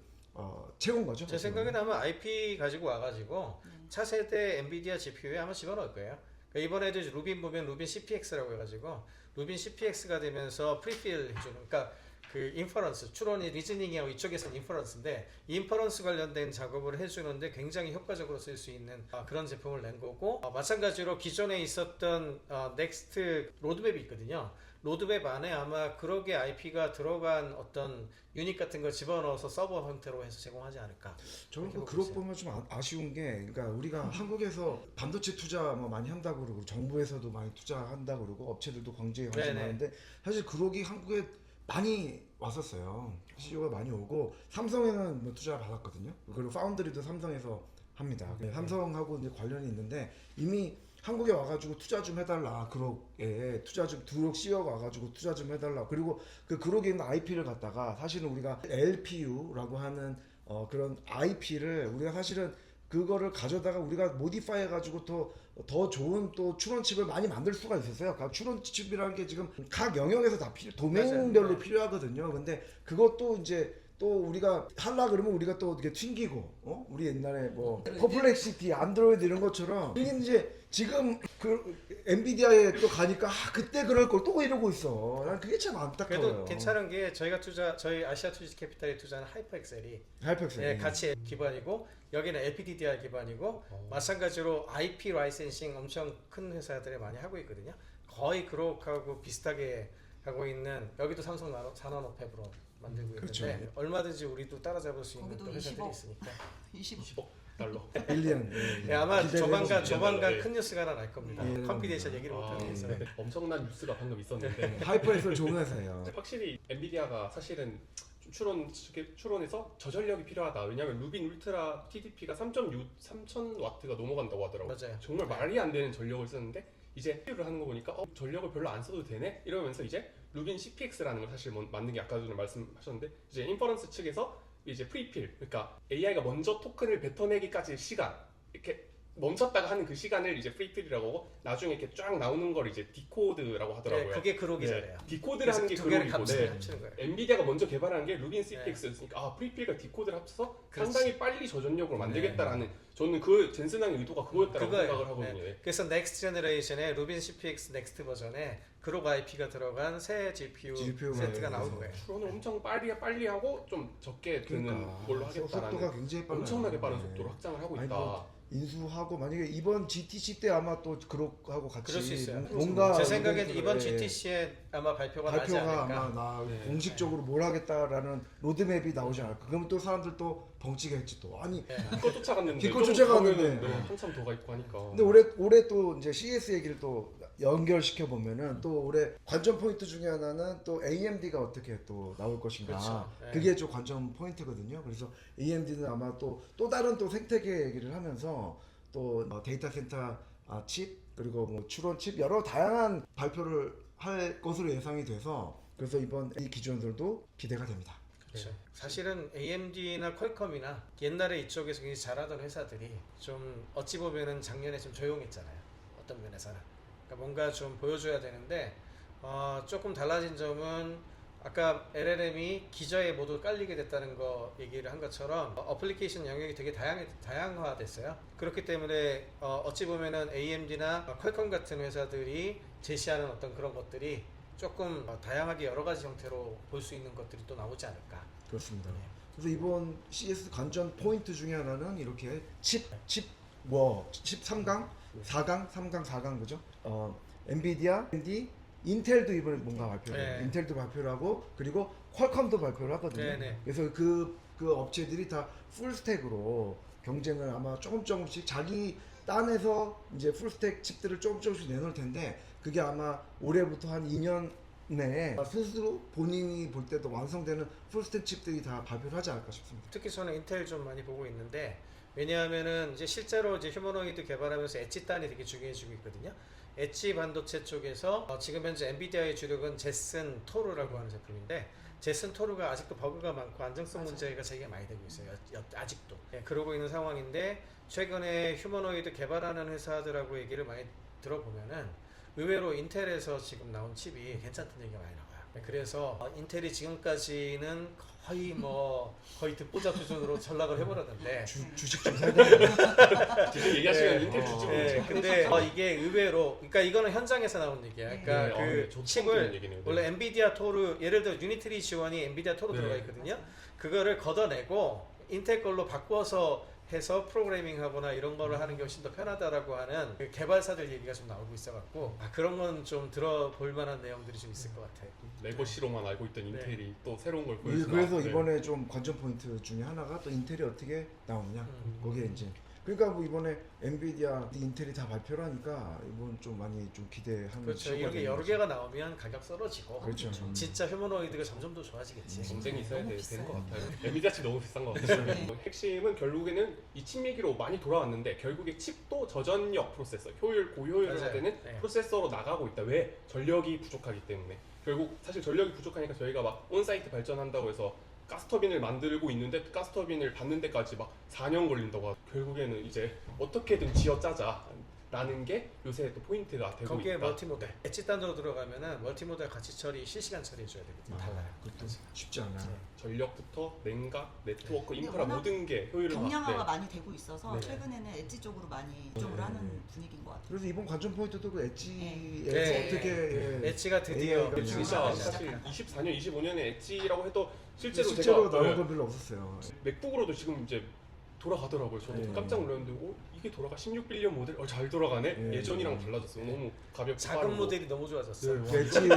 채운 거죠. 제 생각에는 아마 IP 가지고 와가지고 차세대 엔비디아 GPU에 아마 집어넣을 거예요. 그러니까 이번에도 이제 루빈 보면 루빈 CPX라고 해가지고 루빈 CPX가 되면서 프리필 해주는, 그러니까 그 인퍼런스, 추론이 리즈닝이하고 이쪽에서는 인퍼런스인데 인퍼런스 관련된 작업을 해주는데 굉장히 효과적으로 쓸 수 있는 그런 제품을 낸 거고, 마찬가지로 기존에 있었던 넥스트 로드맵이 있거든요. 로드맵 안에 아마 그러게 IP가 들어간 어떤 유닛 같은 걸 집어넣어서 서버 형태로 해서 제공하지 않을까. 저는 그 그렇게 그룹 보고 보면 좀 아쉬운 게, 그러니까 우리가 한국에서 반도체 투자 뭐 많이 한다고 그러고 정부에서도 많이 투자한다고 그러고 업체들도 경제에 관심 네네. 많은데 사실 그룹이 한국에 많이 왔었어요. CEO가 많이 오고 삼성에는 뭐 투자 받았거든요. 그리고 파운드리도 삼성에서 합니다. 삼성하고 이제 관련이 있는데 이미 한국에 와가지고 투자 좀 해달라. 그룹에 투자 좀 두록 CEO가 와가지고 투자 좀 해달라. 그리고 그 그룹에 있는 IP를 갖다가 사실은 우리가 LPU라고 하는 그런 IP를 우리가 사실은 그거를 가져다가 우리가 모디파이 해가지고 더 좋은 또 추론칩을 많이 만들 수가 있었어요. 각 추론칩이라는 게 지금 각 영역에서 다 도메인별로 맞아요. 필요하거든요. 근데 그것도 이제 또 우리가 하려 그러면 우리가 또 이렇게 튕기고 우리 옛날에 뭐 퍼플렉시티, 안드로이드 이런 것처럼 이게 이제 지금 그 엔비디아에 또 가니까 그때 그럴 걸 또 이러고 있어. 난 그게 참 안타까워요. 그래도 괜찮은 게 저희 아시아 투자 캐피탈이 투자한 하이퍼엑셀이 하이퍼엑셀. 가치 기반이고 여기는 LPDDR 기반이고 마찬가지로 IP 라이센싱 엄청 큰 회사들이 많이 하고 있거든요. 거의 그룹하고 비슷하게 하고 있는, 여기도 삼성 산업팹으로 만들고 그렇죠. 있는데 얼마든지 우리도 따라잡을 수 있는 거기도 또 회사들이 20억. 있으니까 20억 달러. 빌리언. 예, 아마 기대되는 조만간 네. 큰 뉴스가 하나 날 겁니다. 예, 컴피데이션 얘기를 못하는 예. 회사. 네. 엄청난 뉴스가 방금 있었는데 하이퍼엑셀 좋은 회사예요. 확실히 엔비디아가 사실은 추론에서 저전력이 필요하다. 왜냐하면 루빈 울트라 TDP가 3000와트가 넘어간다고 하더라고요. 맞아요. 정말 말이 안 되는 전력을 쓰는데 이제 비교를 하는 거 보니까 전력을 별로 안 써도 되네? 이러면서 이제 루빈 CPX라는 걸 사실 만든 게 아까 전에 말씀하셨는데 이제 인퍼런스 측에서 이제 프리필, 그러니까 AI가 먼저 토큰을 뱉어내기까지 시간, 이렇게 멈췄다가 하는 그 시간을 이제 프리필이라고 하고 나중에 이렇게 쫙 나오는 걸 이제 디코드라고 하더라고요. 네, 그게 그룹이잖아요. 디코드를 하는 게 두 개를 그룹이고 합치는 거예요. 엔비디아가 먼저 개발한 게 루빈 CPX였으니까 프리필과 디코드를 합쳐서 그렇지. 상당히 빨리 저전력으로 만들겠다라는 저는 그 젠슨왕의 의도가 그거였다라고 그거예요. 생각을 하거든요. 네. 그래서 넥스트 제너레이션의 루빈 CPX 넥스트 버전에 그룹 IP가 들어간 새 GPU 세트가 나올 거예요. 추론을 엄청 빨리 하고 좀 적게 드는 그러니까 걸로 속도가 하겠다라는 굉장히 빨라요. 엄청나게 빠른 네. 속도로 확장을 하고 아니, 있다. 뭐 인수하고 만약에 이번 GTC 때 아마 또 그룹하고 같이 그럴 수 있어요. 뭔가 제 생각엔 이번 이번 예, GTC에 아마 발표가 나지 발표가 않을까. 아마 네. 공식적으로 뭘 하겠다라는 로드맵이 나오지 않을까. 그러면 또 사람들 또 벙찌겠지 또. 아니 네. 기껏 쫓아갔는데 기껏 좀 쫓아갔는데. 가면은 한참 더 가 있고 하니까. 근데 올해 또 이제 CS 얘기를 또 연결시켜 보면은 또 올해 관전 포인트 중에 하나는 또 AMD가 어떻게 또 나올 것인가. 그렇죠. 네. 그게 좀 관전 포인트거든요. 그래서 AMD는 아마 또 다른 또 생태계 얘기를 하면서 또 데이터 센터 칩 그리고 뭐 추론 칩 여러 다양한 발표를 할 것으로 예상이 돼서 그래서 이번 이 기준들도 기대가 됩니다. 그렇죠. 사실은 AMD나 퀄컴이나 옛날에 이쪽에서 굉장히 잘하던 회사들이 좀 어찌 보면은 작년에 좀 조용했잖아요. 어떤 면에서는. 그러니까 뭔가 좀 보여줘야 되는데 조금 달라진 점은 아까 LLM이 기저에 모두 깔리게 됐다는 거 얘기를 한 것처럼 어플리케이션 영역이 되게 다양화됐어요. 그렇기 때문에 어찌 보면은 AMD나 퀄컴 같은 회사들이 제시하는 어떤 그런 것들이 조금 다양하게 여러 가지 형태로 볼 수 있는 것들이 또 나오지 않을까. 그렇습니다. 네. 그래서 이번 CS 관전 포인트 중에 하나는 이렇게 칩 3강, 4강, 3강, 4강 그죠? 엔비디아, AMD, 인텔도 이번에 뭔가 발표를 해요. 네. 인텔도 발표를 하고 그리고 퀄컴도 발표를 하거든요. 네. 그래서 그 업체들이 다 풀스택으로 경쟁을 아마 조금씩 자기 딴에서 이제 풀스택 칩들을 조금씩 내놓을 텐데 그게 아마 올해부터 한 2년 내에 스스로 본인이 볼 때도 완성되는 풀스택 칩들이 다 발표를 하지 않을까 싶습니다. 특히 저는 인텔 좀 많이 보고 있는데 왜냐하면은 이제 실제로 이제 휴머노이드 개발하면서 엣지 단이 되게 중요해지고 있거든요. 엣지 반도체 쪽에서 지금 현재 엔비디아의 주력은 제슨 토르라고 하는 제품인데 제슨 토르가 아직도 버그가 많고 안정성 문제가 제기가 많이 되고 있어요. 아직도. 그러고 있는 상황인데 최근에 휴머노이드 개발하는 회사들하고 얘기를 많이 들어보면은 의외로 인텔에서 지금 나온 칩이 괜찮다는 얘기가 많이 나와요. 그래서 인텔이 지금까지는 거의 듣보잡 수준으로 전락을 해버렸는데 주식 좀 사야 되나? 지금 얘기하시면 인텔 주주 근데 이게 의외로 그러니까 이거는 현장에서 나온 얘기야. 그러니까 그 칩을 원래 엔비디아 토르 예를 들어 유니트리 지원이 엔비디아 토르 들어가 있거든요. 그거를 걷어내고 인텔 걸로 바꿔서 해서 프로그래밍하거나 이런 거를 하는 게 훨씬 더 편하다라고 하는 그 개발사들 얘기가 좀 나오고 있어갖고 그런 건 좀 들어볼 만한 내용들이 좀 있을 것 같아요. 레거시로만 알고 있던 인텔이 또 새로운 걸 보여주나. 그래서 이번에 좀 관전 포인트 중에 하나가 또 인텔이 어떻게 나오느냐 거기에 이제 그러니까 뭐 이번에 엔비디아, 인텔이 다 발표를 하니까 이번 좀 많이 좀 기대하는. 그렇죠. 이렇게 여러 개가 나오면 가격 떨어지고. 그렇죠. 진짜 휴머노이드가 점점 더 좋아지겠지. 경쟁이 있어야 너무 되는 비싸요. 것 같아요. 엔비디아 칩 너무 비싼 것 같아요. 핵심은 결국에는 이 칩 얘기로 많이 돌아왔는데 결국에 칩도 저전력 프로세서, 고효율을 맞아요. 되는 네. 프로세서로 나가고 있다. 왜? 전력이 부족하기 때문에. 결국 사실 전력이 부족하니까 저희가 막 온사이트 발전한다고 해서 가스터빈을 만들고 있는데 가스터빈을 받는 데까지 막 4년 걸린다고 하고 결국에는 이제 어떻게든 쥐어짜자 라는 게 요새 또 포인트가 되고 거기에 있다. 멀티모드. 엣지 단으로 들어가면은 멀티모드 같이 처리 실시간 처리해줘야 되거든요. 달라요. 그것도 쉽지 않아요. 전력부터 냉각, 네트워크, 근데 인프라 워낙 모든 게 효율을 경량화가 많이 되고 있어서 네. 최근에는 엣지 쪽으로 많이 이쪽으로 네. 하는 분위기인 것 같아요. 그래서 이번 관전 포인트도 그 엣지에서 네. 어떻게 엣지가 드디어 AI가 진짜 시작한다. 사실 24년, 25년에 엣지라고 해도 실제로 실제로 제가 나온 건 별로 없었어요. 맥북으로도 지금 이제 돌아가더라고요. 저도 네. 깜짝 놀랐는데 이게 돌아가 16빌리언 모델? 잘 돌아가네? 네. 예전이랑 달라졌어요. 너무 가볍고 작은 빠르고. 모델이 너무 좋아졌어요. 네. 엣지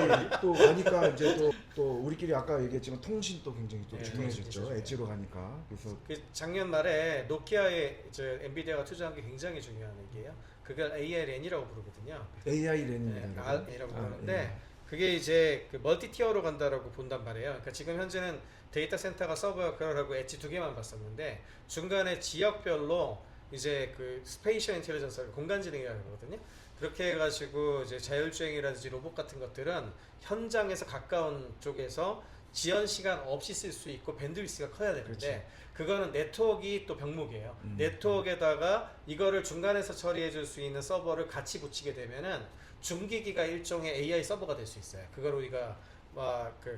또 가니까 이제 또 우리끼리 아까 얘기했지만 통신도 굉장히 또 네, 중요해졌죠. 통신 엣지로 가니까. 그래서 그 작년 말에 노키아에 엔비디아가 투자한 게 굉장히 중요한 얘기예요. 그걸 ARN이라고 부르거든요. AI 랜입니다. R이라고 부르는데 그게 이제 그 멀티티어로 간다라고 본단 말이에요. 그러니까 지금 현재는 데이터 센터가 서버 역할을 하고 엣지 2개만 봤었는데 중간에 지역별로 이제 그 스페이셜 인텔리전스 공간 지능이라고 하거든요. 그렇게 해가지고 이제 자율주행이라든지 로봇 같은 것들은 현장에서 가까운 쪽에서 지연 시간 없이 쓸 수 있고 밴드위스가 커야 되는데 그거는 네트워크가 또 병목이에요. 네트워크에다가 이거를 중간에서 처리해 줄 수 있는 서버를 같이 붙이게 되면은 중기기가 일종의 AI 서버가 될 수 있어요. 그걸 우리가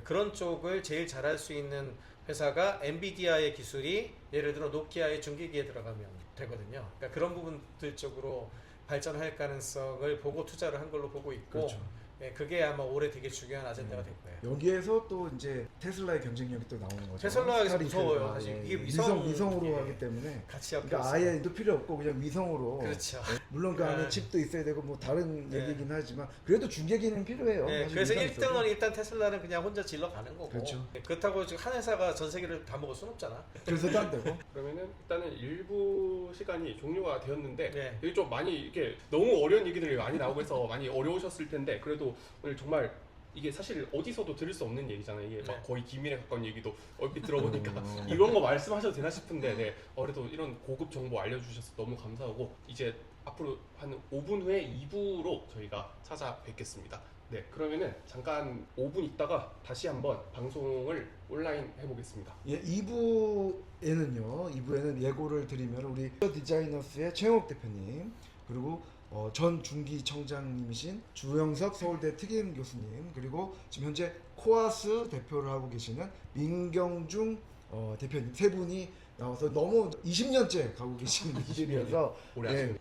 그런 쪽을 제일 잘할 수 있는 회사가 엔비디아의 기술이 예를 들어 노키아의 중기기에 들어가면 되거든요. 그러니까 그런 부분들 쪽으로 발전할 가능성을 보고 투자를 한 걸로 보고 있고 그렇죠. 그게 아마 올해 되게 중요한 아젠다가 될 거예요. 여기에서 또 이제 테슬라의 경쟁력이 또 나오는 거죠. 테슬라가 스타링크가, 무서워요. 사실 이게 위성으로 예. 하기 때문에 같이 엮여 그러니까 있어요. 아예 또 필요 없고 그냥 위성으로. 그렇죠. 물론 그 안에 네. 칩도 있어야 되고 뭐 다른 네. 얘기긴 하지만 그래도 중계기는 필요해요. 네, 사실 그래서 위성 있어도. 1등은 일단 테슬라는 그냥 혼자 질러 가는 거고 그렇죠. 그렇다고 지금 한 회사가 전 세계를 다 먹을 수는 없잖아. 그래서도 안 되고. 그러면은 일단은 일부 시간이 종료가 되었는데 네. 여기 좀 많이 이렇게 너무 어려운 얘기들이 많이 나오고 해서 많이 어려우셨을 텐데 그래도 오늘 정말 이게 사실 어디서도 들을 수 없는 얘기잖아요. 이게 막 네. 거의 비밀에 가까운 얘기도 얼핏 들어보니까 이런 거 말씀하셔도 되나 싶은데 네. 그래도 이런 고급 정보 알려주셔서 너무 감사하고 이제 앞으로 한 5분 후에 2부로 저희가 찾아뵙겠습니다. 네, 그러면은 잠깐 5분 있다가 다시 한번 방송을 온라인 해보겠습니다. 예, 2부에는 예고를 드리면 우리 디자이너스의 최영욱 대표님 그리고 전 중기청장님이신 주영석 서울대 특임 교수님 그리고 지금 현재 코아스 대표를 하고 계시는 민경중 대표님 세 분이 나와서 너무 20년째 가고 계시는 분들이어서 오래 예, 하시는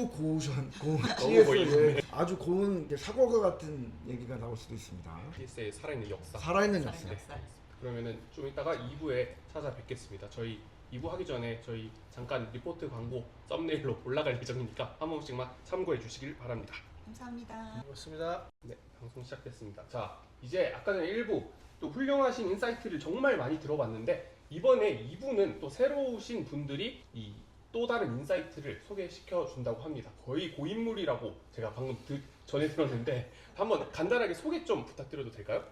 고우션 너무 고이네. 아주 고운 사고가 같은 얘기가 나올 수도 있습니다. PS의 살아있는 역사. 살아있는 역사. 살아있는 역사. 그러면은 좀 이따가 2부에 찾아뵙겠습니다. 저희 2부 하기 전에 저희 잠깐 리포트 광고 썸네일로 올라갈 예정이니까 한 번씩만 참고해 주시길 바랍니다. 감사합니다. 고맙습니다. 네, 방송 시작됐습니다. 자, 이제 아까 전에 1부 또 훌륭하신 인사이트를 정말 많이 들어봤는데 이번에 2부는 또 새로 오신 분들이 이 또 다른 인사이트를 소개시켜 준다고 합니다. 거의 고인물이라고 제가 방금 전에 들었는데 한번 간단하게 소개 좀 부탁드려도 될까요?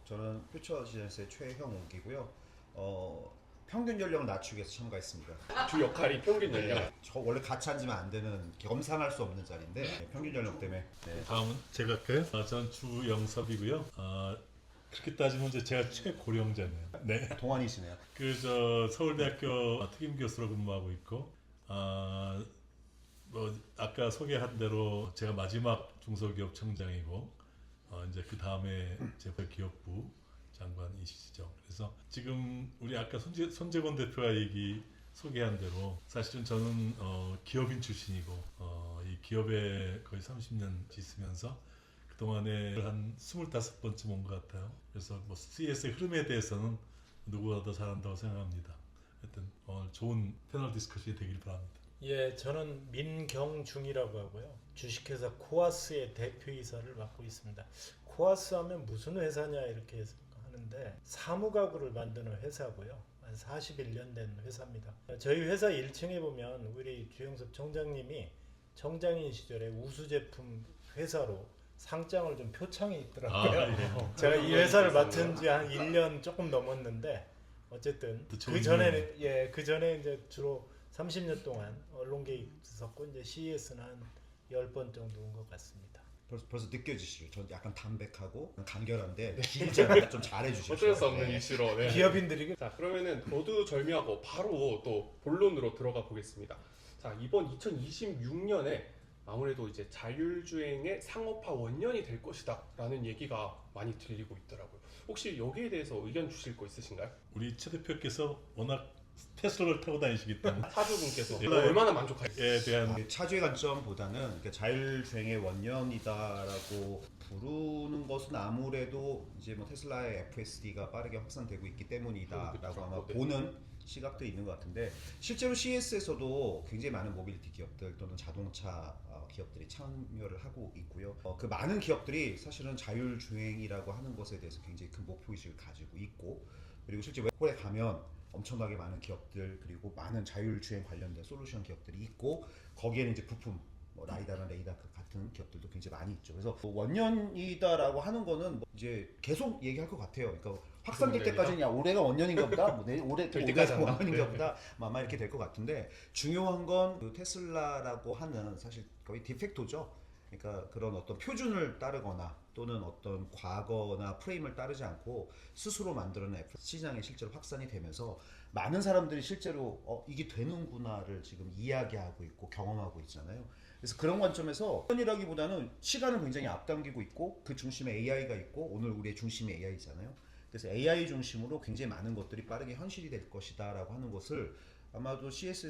저는 퓨처지전스의 최형욱이고요. 평균 연령을 낮추기 위해서 참가했습니다. 주 역할이 평균 연령. 네, 저 원래 같이 앉으면 안 되는 겸상할 수 없는 자리인데 평균 연령 때문에. 네. 다음은 제가 할까요? 전 주영섭이고요. 그렇게 따지면 이제 제가 최고령자네요. 네. 동안이시네요. 서울대학교 특임 교수로 근무하고 있고, 뭐 아까 소개한 대로 제가 마지막 중소기업 청장이고, 이제 그 다음에 재벌기업부 장관이시죠. 그래서 지금 우리 아까 손재건 대표가 소개한 대로 사실은 저는 기업인 출신이고, 이 기업에 거의 30년 있으면서 그동안에 한 25번쯤 온 것 같아요. 그래서 뭐 CS의 흐름에 대해서는 누구보다 잘 안다고 생각합니다. 하여튼 좋은 패널 디스커션이 되길 바랍니다. 예, 저는 민경중이라고 하고요. 주식회사 코아스의 대표이사를 맡고 있습니다. 코아스 하면 무슨 회사냐 이렇게 하는데 사무가구를 만드는 회사고요. 한 41년 된 회사입니다. 저희 회사 1층에 보면 우리 주영섭 청장님이 청장인 시절에 우수 제품 회사로 상장을 좀 표창이 있더라고요. 제가 이 회사를 맡은 지 한 1년 조금 넘었는데 어쨌든 그 전에 이제 주로 30년 동안 언론계에 있었고 이제 CES는 한 10번 정도 온 것 같습니다. 벌써 느껴지시죠? 전 약간 담백하고 간결한데 길잖아요. 좀 잘해주시죠. 어쩔 수 없는 이슈로. 네. 기업인들이 자, 그러면은 거두절미하고 바로 또 본론으로 들어가 보겠습니다. 자, 이번 2026년에 아무래도 이제 자율주행의 상업화 원년이 될 것이다라는 얘기가 많이 들리고 있더라고요. 혹시 여기에 대해서 의견 주실 거 있으신가요? 우리 최 대표께서 워낙 테슬라를 타고 다니시기 때문에 사주분께서 네. 얼마나 만족하세요? 대한 차주의 관점보다는 자율주행의 원년이다라고 부르는 것은 아무래도 이제 뭐 테슬라의 FSD가 빠르게 확산되고 있기 때문이다라고 아마 네. 보는 시각도 있는 것 같은데 실제로 CES에서도 굉장히 많은 모빌리티 기업들 또는 자동차 기업들이 참여를 하고 있고요. 그 많은 기업들이 사실은 자율주행이라고 하는 것에 대해서 굉장히 큰 목표의식을 가지고 있고 그리고 실제 웹홀에 가면 엄청나게 많은 기업들 그리고 많은 자율주행 관련된 솔루션 기업들이 있고 거기에는 이제 부품 뭐 라이다나 레이다 같은 기업들도 굉장히 많이 있죠. 그래서 원년이다라고 하는 거는 뭐 이제 계속 얘기할 것 같아요. 그러니까 확산될 때까지는 야 올해가 원년인가 보다, 뭐 올해 될 올해가 때까지는. 원년인가 보다, 뭐 아마 이렇게 될 것 같은데 중요한 건 그 테슬라라고 하는 사실 거의 디펙토죠. 그러니까 그런 어떤 표준을 따르거나 또는 어떤 과거나 프레임을 따르지 않고 스스로 만들어낸 시장에 실제로 확산이 되면서 많은 사람들이 실제로 이게 되는구나를 지금 이야기하고 있고 경험하고 있잖아요. 그래서 그런 관점에서 원이라기보다는 시간을 굉장히 앞당기고 있고 그 중심에 AI가 있고 오늘 우리의 중심이 AI잖아요. 그래서 AI 중심으로 굉장히 많은 것들이 빠르게 현실이 될 것이다라고 하는 것을 아마도 CS에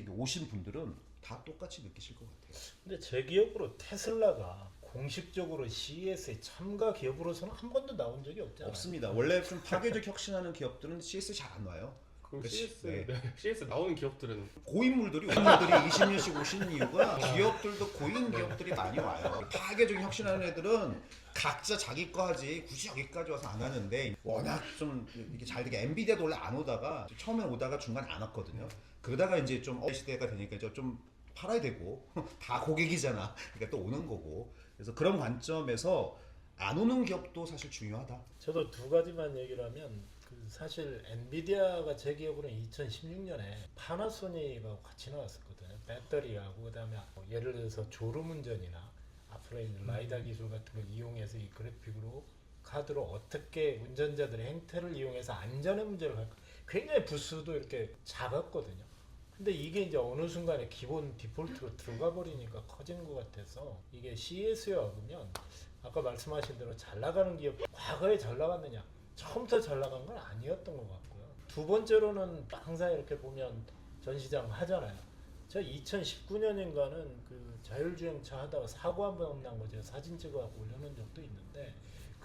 오신 분들은 다 똑같이 느끼실 것 같아요. 근데 제 기억으로 테슬라가 공식적으로 CES에 참가 기업으로서는 한 번도 나온 적이 없잖아요. 없습니다. 원래 좀 파괴적 혁신하는 기업들은 CS 잘 안 와요. 그럼 그렇지. CS 나오는 기업들은 고인물들이 20년씩 오시는 이유가 기업들도 고인 기업들이 많이 와요. 파괴적 혁신하는 애들은 각자 자기 거 하지 굳이 여기까지 와서 안 하는데 워낙 좀 이렇게 잘 되게 엔비디아도 원래 안 오다가 처음에 오다가 중간에 안 왔거든요. 그러다가 이제 좀 시대가 되니까 좀 팔아야 되고 다 고객이잖아. 그러니까 또 오는 거고. 그래서 그런 관점에서 안 오는 기업도 사실 중요하다. 저도 두 가지만 얘기를 하면 사실 엔비디아가 제 기억으로는 2016년에 파나소닉하고 같이 나왔었거든요. 배터리하고 그다음에 예를 들어서 졸음운전이나 앞으로 있는 라이다 기술 같은 걸 이용해서 이 그래픽으로 카드로 어떻게 운전자들의 행태를 이용해서 안전의 문제를 할까 굉장히 부스도 이렇게 작았거든요. 근데 이게 이제 어느 순간에 기본 디폴트로 들어가 버리니까 커진 것 같아서 이게 CES에 와보면 아까 말씀하신 대로 잘 나가는 기업 과거에 잘 나갔느냐 처음부터 잘 나간 건 아니었던 것 같고요. 두 번째로는 항상 이렇게 보면 전시장 하잖아요. 제가 2019년인가는 그 자율주행차 하다가 사고 한 번 난 거 제가 사진 찍어갖고 올려놓은 적도 있는데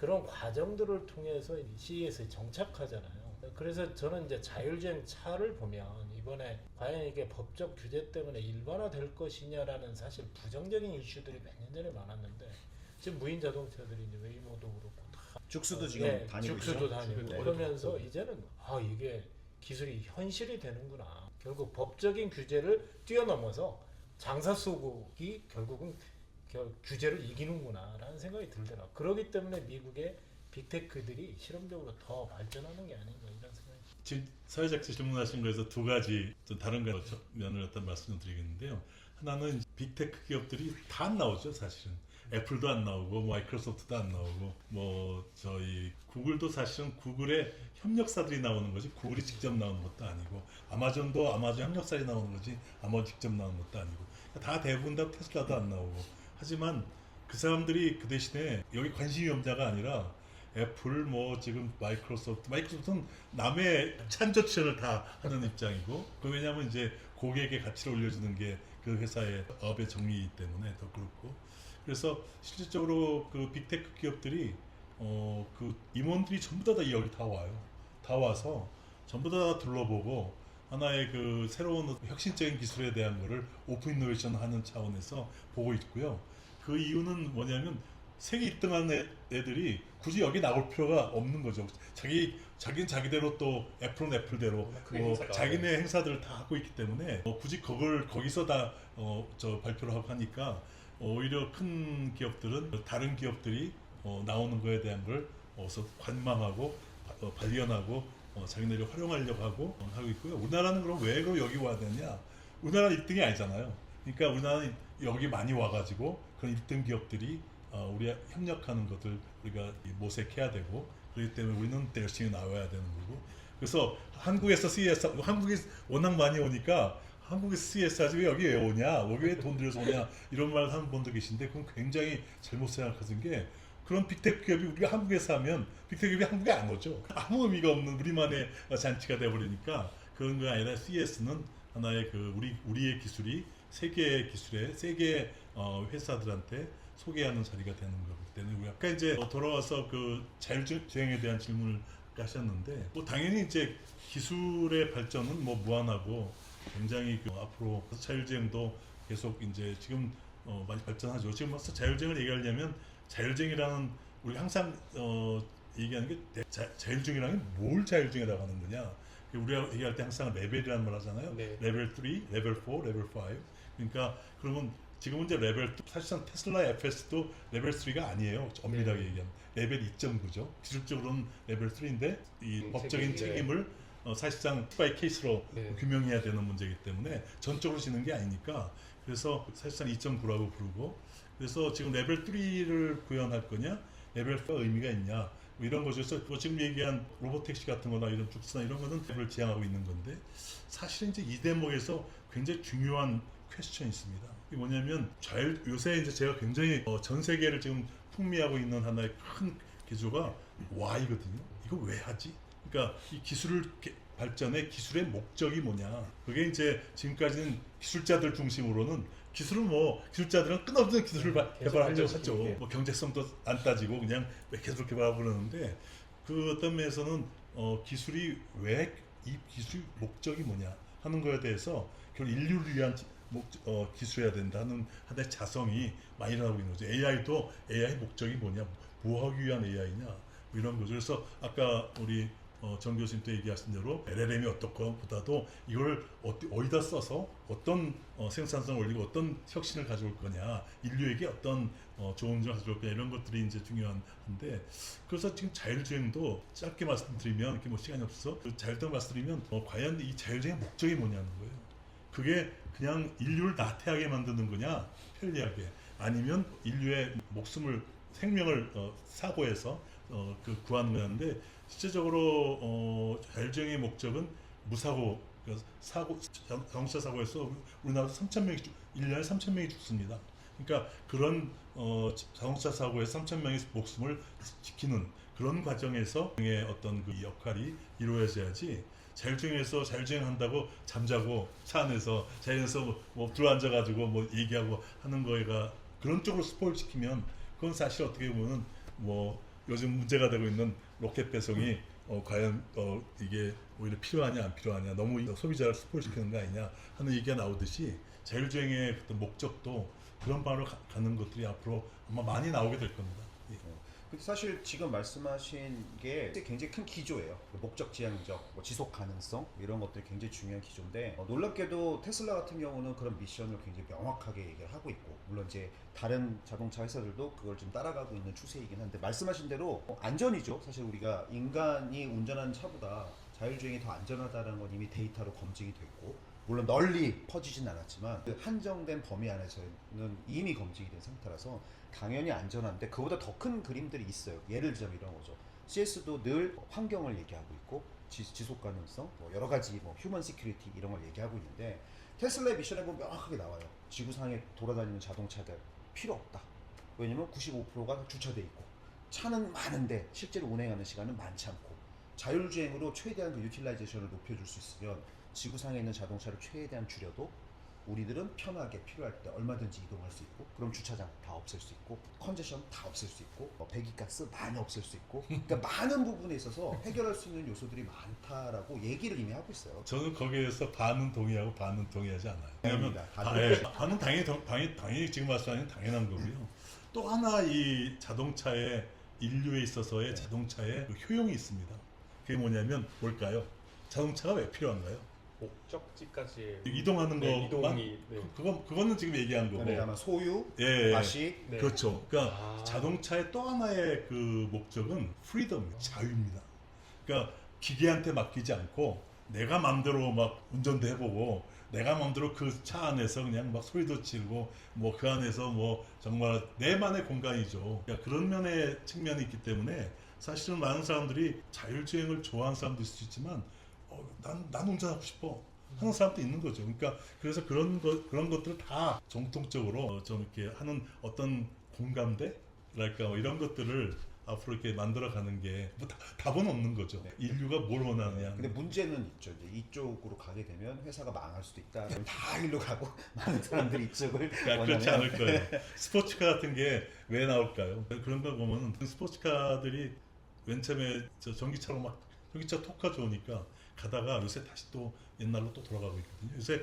그런 과정들을 통해서 CES에 정착하잖아요. 그래서 저는 이제 자율주행 차를 보면 이번에 과연 이게 법적 규제 때문에 일반화될 것이냐라는 사실 부정적인 이슈들이 몇 년 전에 많았는데 지금 무인 자동차들이 이제 웨이모도 그렇고 다 죽수도 지금 예, 다니고 죽수도 있죠. 다니고 지금 그러면서 이제는 이게 기술이 현실이 되는구나. 결국 법적인 규제를 뛰어넘어서 장사 소국이 결국은 규제를 이기는구나라는 생각이 들더라. 그렇기 때문에 미국의 빅테크들이 실험적으로 더 발전하는 게 아닌가 이런 생각이. 지금 사회적 질문하신 거에서 두 가지 좀 다른 면을 어떤 말씀을 드리겠는데요. 하나는 빅테크 기업들이 다 안 나오죠, 사실은. 애플도 안 나오고 마이크로소프트도 안 나오고 저희 구글도 사실은 구글의 협력사들이 나오는 거지 구글이 직접 나오는 것도 아니고 아마존도 아마존 협력사들이 나오는 거지 아마존 직접 나오는 것도 아니고 다 대부분 다 테슬라도 안 나오고 하지만 그 사람들이 그 대신에 여기 관심이 없냐가 아니라 애플 지금 마이크로소프트는 남의 찬조 출연을 다 하는 입장이고 왜냐하면 이제 고객의 가치를 올려주는 게 그 회사의 업의 정의이기 때문에 더 그렇고 그래서 실질적으로 그 빅테크 기업들이 그 임원들이 전부 다 여기 다 와요. 다 와서 전부 다 둘러보고 하나의 그 새로운 혁신적인 기술에 대한 거를 오픈 이노베이션 하는 차원에서 보고 있고요. 그 이유는 뭐냐면 세계 1등하는 애들이 굳이 여기 나올 필요가 없는 거죠. 자기는 자기대로 또 애플은 애플대로 자기네 행사들을 다 하고 있기 때문에 굳이 거기서 다 발표를 하고 하니까 오히려 큰 기업들은 다른 기업들이 나오는 거에 대한 걸 관망하고 발견하고 자기네를 활용하려고 하고 있고요. 우리나라는 그럼 왜 여기 와야 되냐? 우리나라는 1등이 아니잖아요. 그러니까 우리나라는 여기 많이 와가지고 그런 1등 기업들이 우리가 협력하는 것들 우리가 모색해야 되고 그렇기 때문에 우리는 열심히 나와야 되는 거고 그래서 한국에서 CES 한국이 워낙 많이 오니까 한국에서 CES 하지 왜 여기 왜 오냐 여기 왜 돈 들여서 오냐 이런 말 하는 분도 계신데 그건 굉장히 잘못 생각하신 게 그런 빅테크 기업이 우리가 한국에서 하면 빅테크 기업이 한국에 안 오죠. 아무 의미가 없는 우리만의 잔치가 돼버리니까 그런 게 아니라 CES는 하나의 그 우리의 기술이 세계 기술에 세계 회사들한테 소개하는 자리가 되는 거기 때문에 우리 아까 이제 돌아와서 그 자율주행에 대한 질문을 하셨는데 당연히 이제 기술의 발전은 무한하고 굉장히 앞으로 자율주행도 계속 이제 지금 많이 발전하죠. 지금 자율주행을 얘기하려면 자율주행이라는 우리 항상 얘기하는 게 자율주행이라는 게 뭘 자율주행이라고 하는 거냐. 우리가 얘기할 때 항상 레벨이라는 말 하잖아요. 네. 레벨 3, 레벨 4, 레벨 5. 그러니까 그러면 지금은 이제 레벨 2, 사실상 테슬라 FS도 레벨 3가 아니에요. 엄밀하게 얘기하면 레벨 2.9죠. 기술적으로는 레벨 3인데 이 법적인 책임을 사실상 바이 케이스로 규명해야 되는 문제이기 때문에 전적으로 지는 게 아니니까 그래서 사실상 2.9라고 부르고 그래서 지금 레벨 3를 구현할 거냐 레벨 4가 의미가 있냐 이런 거죠. 그래서 지금 얘기한 로보택시 같은 거나 이런 죽수나 이런 거는 레벨을 지향하고 있는 건데 사실은 이제 이 대목에서 굉장히 중요한 퀘스천이 있습니다. 이게 뭐냐면 요새 이제 제가 굉장히 전 세계를 지금 풍미하고 있는 하나의 큰 기조가 Y거든요. 이거 왜 하지? 그러니까 이 발전의 기술의 목적이 뭐냐? 그게 이제 지금까지는 기술자들 중심으로는 기술자들은 끝없는 기술을 개발하려고 하죠. 경제성도 안 따지고 그냥 계속 개발하고 그러는데 그 어떤 면에서는 기술이 왜 이 기술 목적이 뭐냐 하는 거에 대해서 결국 인류를 위한 기술해야 된다는 하나의 자성이 많이 일어나고 있는 거죠. AI도 AI 목적이 뭐냐, 뭐 하기 위한 AI냐 이런 거죠. 그래서 아까 우리 정 교수님도 얘기하신 대로 LLM이 어떻고 보다도 이걸 어디다 써서 어떤 생산성을 올리고 어떤 혁신을 가져올 거냐, 인류에게 어떤 좋은 점을 가져올 거냐 이런 것들이 이제 중요한데 그래서 지금 자율주행도 짧게 말씀드리면 이렇게 시간이 없어서 자율주행 말씀드리면 과연 이 자율주행의 목적이 뭐냐는 거예요. 그게 그냥 인류를 나태하게 만드는 거냐, 편리하게 아니면 인류의 생명을 사고해서 구하는 거였는데 실제적으로 자율주행의 목적은 무사고 자동차 사고에서 우리나라 1년에 3,000명이 죽습니다. 그러니까 그런 자동차 사고에서 3,000명의 목숨을 지키는 그런 과정에서 어떤 그 역할이 이루어져야지 자율주행에서 자율주행한다고 잠자고 차 안에서 자연에서 들어앉아가지고 얘기하고 하는 거가 그런 쪽으로 스포일 시키면 그건 사실 어떻게 보면은 요즘 문제가 되고 있는 로켓 배송이 과연 이게 오히려 필요하냐 안 필요하냐, 너무 소비자를 스포일시키는 거 아니냐 하는 얘기가 나오듯이 자율주행의 어떤 목적도 그런 방으로 가는 것들이 앞으로 아마 많이 나오게 될 겁니다. 예. 근데 사실 지금 말씀하신 게 굉장히 큰 기조예요. 목적 지향적, 지속 가능성 이런 것들이 굉장히 중요한 기조인데 놀랍게도 테슬라 같은 경우는 그런 미션을 굉장히 명확하게 얘기를 하고 있고, 물론 이제 다른 자동차 회사들도 그걸 좀 따라가고 있는 추세이긴 한데, 말씀하신 대로 안전이죠. 사실 우리가 인간이 운전하는 차보다 자율주행이 더 안전하다는 건 이미 데이터로 검증이 됐고, 물론 널리 퍼지진 않았지만 그 한정된 범위 안에서는 이미 검증이 된 상태라서 당연히 안전한데, 그보다 더 큰 그림들이 있어요. 예를 들자면 이런 거죠. CS도 늘 환경을 얘기하고 있고 지속 가능성, 여러 가지 휴먼 시큐리티 이런 걸 얘기하고 있는데, 테슬라의 미션에 보면 명확하게 나와요. 지구상에 돌아다니는 자동차들 필요 없다. 왜냐면 95%가 주차돼 있고 차는 많은데 실제로 운행하는 시간은 많지 않고, 자율주행으로 최대한 그 유틸라이제이션을 높여줄 수 있으면 지구상에 있는 자동차를 최대한 줄여도 우리들은 편하게 필요할 때 얼마든지 이동할 수 있고, 그럼 주차장 다 없앨 수 있고, 컨제션 다 없앨 수 있고, 배기가스 많이 없앨 수 있고, 그러니까 많은 부분에 있어서 해결할 수 있는 요소들이 많다라고 얘기를 이미 하고 있어요. 저는 거기에서 반은 동의하고 반은 동의하지 않아요. 왜냐하면 아닙니다. 반은 당연히 지금 말씀하신 당연한 거고요. 또 하나 이 자동차의 인류에 있어서의 자동차의 그 효용이 있습니다. 그게 뭐냐면 뭘까요? 자동차가 왜 필요한가요? 목적지까지 이동하는 네, 것만 이동이 네. 그거는 지금 얘기한 거고. 아마 소유, 예, 과시, 네. 그렇죠. 그러니까 아. 자동차의 또 하나의 그 목적은 프리덤, 자유입니다. 그러니까 기계한테 맡기지 않고 내가 마음대로 막 운전도 해보고, 내가 마음대로 그 차 안에서 그냥 막 소리도 지르고, 그 안에서 정말 내만의 공간이죠. 그러니까 그런 면의 측면이 있기 때문에 사실은 많은 사람들이 자율주행을 좋아하는 사람도 있을 수 있지만, 난 운전하고 싶어 하는 사람도 있는 거죠. 그러니까 그래서 그런 것들을 다 정통적으로 좀 이렇게 하는 어떤 공감대랄까 이런 것들을 앞으로 이렇게 만들어가는 게 답은 없는 거죠. 네. 인류가 뭘 원하느냐. 근데 문제는 있죠. 이제 이쪽으로 가게 되면 회사가 망할 수도 있다. 그럼 다 일로 가고 많은 사람들이 이쪽을 그러니까 그렇지 않을 거예요. 스포츠카 같은 게 왜 나올까요? 그런 거 보면 스포츠카들이 맨 처음에 전기차 토카 좋으니까 가다가 요새 다시 또 옛날로 또 돌아가고 있거든요. 요새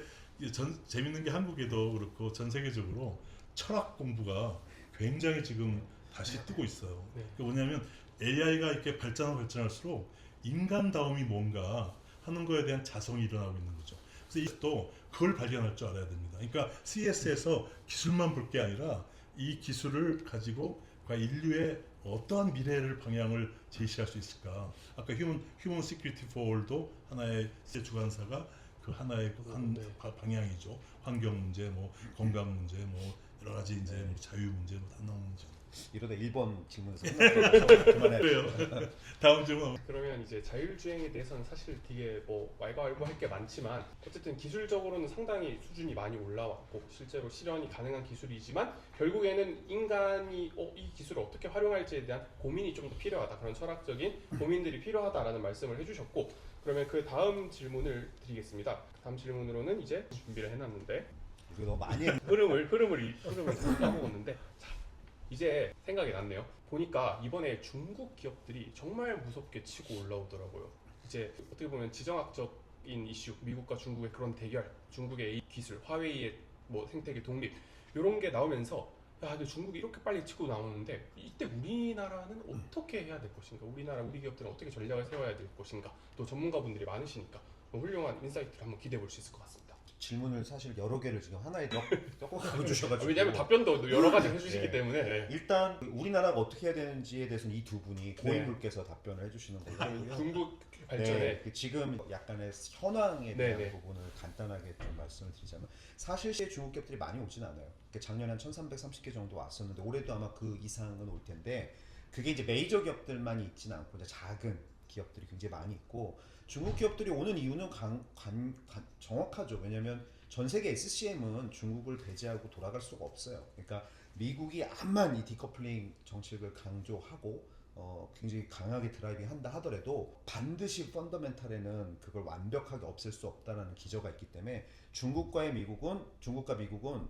재밌는 게 한국에도 그렇고 전 세계적으로 철학 공부가 굉장히 지금 다시 뜨고 있어요. 네. 그게 뭐냐면 AI가 이렇게 발전할수록 인간다움이 뭔가 하는 거에 대한 자성이 일어나고 있는 거죠. 그래서 또 그걸 발견할 줄 알아야 됩니다. 그러니까 CS에서 기술만 볼 게 아니라 이 기술을 가지고 과연 인류의 어떠한 미래를 방향을 제시할 수 있을까? 아까 휴먼 시큐리티 포올도 하나의 주관사가 그 하나의 한 방향이죠. 환경 문제, 건강 문제, 여러 가지 이제 자유 문제, 다 나오는 거죠. 이러다 1번 질문에서 그만해야 그래요. 다음 질문. 그러면 이제 자율주행에 대해서는 사실 되게 왈가왈부할 게 많지만, 어쨌든 기술적으로는 상당히 수준이 많이 올라왔고 실제로 실현이 가능한 기술이지만, 결국에는 인간이 이 기술을 어떻게 활용할지에 대한 고민이 좀 더 필요하다, 그런 철학적인 고민들이 필요하다라는 말씀을 해주셨고, 그러면 그 다음 질문을 드리겠습니다. 다음 질문으로는 이제 준비를 해놨는데 이거 너무 많이 했 흐름을 까먹었는데, 자, 이제 생각이 났네요. 보니까 이번에 중국 기업들이 정말 무섭게 치고 올라오더라고요. 이제 어떻게 보면 지정학적인 이슈, 미국과 중국의 그런 대결, 중국의 AI 기술, 화웨이의 생태계 독립, 이런 게 나오면서 근데 중국이 이렇게 빨리 치고 나오는데 이때 우리나라는 어떻게 해야 될 것인가, 우리 기업들은 어떻게 전략을 세워야 될 것인가, 또 전문가분들이 많으시니까 훌륭한 인사이트를 한번 기대해 볼 수 있을 것 같습니다. 질문을 사실 여러 개를 지금 하나에 엮어 주셔가지고, 왜냐하면 답변도 여러 가지 해주시기 네. 때문에. 네. 일단 우리나라가 어떻게 해야 되는지에 대해서는 이 두 분이 고인물께서 답변을 해주시는 거고요. 중국 발전에 네, 지금 약간의 현황에 대한 네네. 부분을 간단하게 좀 말씀을 드리자면, 사실 중국 기업들이 많이 오진 않아요. 작년에 한 1,330개 정도 왔었는데 올해도 아마 그 이상은 올 텐데, 그게 이제 메이저 기업들만이 있진 않고 이제 작은 기업들이 굉장히 많이 있고, 중국 기업들이 오는 이유는 정확하죠. 왜냐하면 전 세계 SCM은 중국을 배제하고 돌아갈 수가 없어요. 그러니까 미국이 암만 이 디커플링 정책을 강조하고 굉장히 강하게 드라이빙한다 하더라도 반드시 펀더멘탈에는 그걸 완벽하게 없앨 수 없다는 기저가 있기 때문에, 중국과 미국은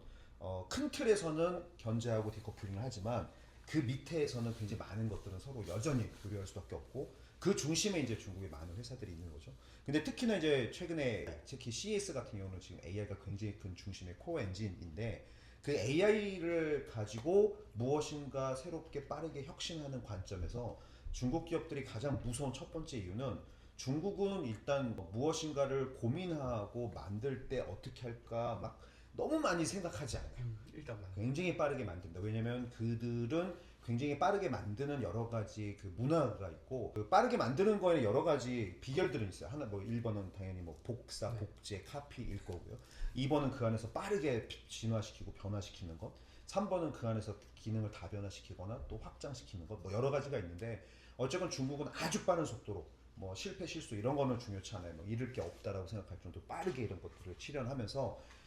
큰 틀에서는 견제하고 디커플링을 하지만 그 밑에서는 굉장히 많은 것들은 서로 여전히 교류할 수밖에 없고 그 중심에 이제 중국의 많은 회사들이 있는 거죠. 근데 특히나 이제 최근에 특히 CES 같은 경우는 지금 AI가 굉장히 큰 중심의 코어 엔진인데 그 AI를 가지고 무엇인가 새롭게 빠르게 혁신하는 관점에서 중국 기업들이 가장 무서운 첫 번째 이유는 중국은 일단 무엇인가를 고민하고 만들 때 어떻게 할까 막 너무 많이 생각하지 않아요. 일단만. 굉장히 빠르게 만든다. 왜냐면 그들은 굉장히 빠르게 만드는 여러 가지 그 문화가 있고 그 빠르게 만드는 거에는 여러 가지 비결들은 있어요. 하나 뭐 1번은 당연히 뭐 복사, 복제, 카피일 거고요. 2번은 그 안에서 빠르게 진화시키고 변화시키는 것. 3번은 그 안에서 기능을 다변화시키거나 또 확장시키는 것. 뭐 여러 가지가 있는데 어쨌건 중국은 아주 빠른 속도로 뭐 실패 실수 이런 거는 중요치 않아요. 뭐 잃을 게 없다라고 생각할 정도로 빠르게 이런 것들을 실현하면서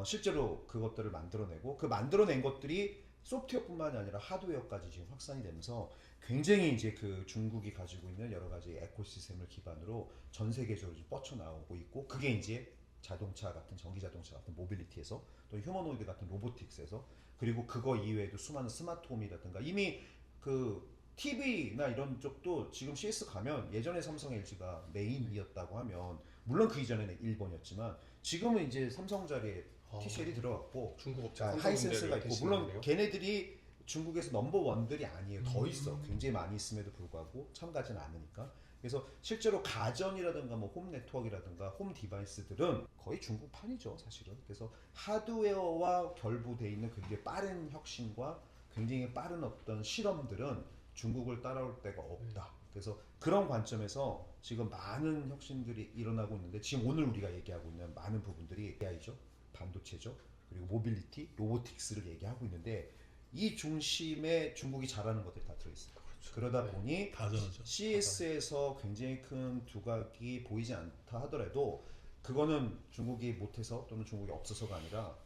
실제로 그것들을 만들어내고 그 만들어낸 것들이 소프트웨어뿐만이 아니라 하드웨어까지 지금 확산이 되면서 굉장히 이제 그 중국이 가지고 있는 여러 가지 에코시스템을 기반으로 전 세계적으로 뻗쳐나오고 있고 그게 이제 자동차 같은 전기 자동차 같은 모빌리티에서 또 휴머노이드 같은 로보틱스에서 그리고 그거 이외에도 수많은 스마트홈이라든가 이미 그 TV나 이런 쪽도 지금 CS 가면 예전에 삼성 LG가 메인이었다고 하면 물론 그 이전에는 일본이었지만 지금은 이제 삼성 자리에 TCL이 들어갔고 중국 업체 하이센스가 있고 물론 대신하네요. 걔네들이 중국에서 넘버원들이 아니에요. 더 있어. 굉장히 많이 있음에도 불구하고 참가하지는 않으니까. 그래서 실제로 가전이라든가 뭐 홈 네트워크라든가 홈 디바이스들은 거의 중국판이죠, 사실은. 그래서 하드웨어와 결부되어 있는 굉장히 빠른 혁신과 굉장히 빠른 어떤 실험들은 중국을 따라올 데가 없다. 그래서 그런 관점에서 지금 많은 혁신들이 일어나고 있는데 지금 오늘 우리가 얘기하고 있는 많은 부분들이 AI죠, 반도체죠, 그리고 모빌리티, 로보틱스를 얘기하고 있는데 이 중심에 중국이 잘하는 것들이 다 들어있어요. 그러다 보니 다 저러죠. CS에서 굉장히 큰 두각이 보이지 않다 하더라도 그거는 중국이 못해서 또는 중국이 없어서가 아니라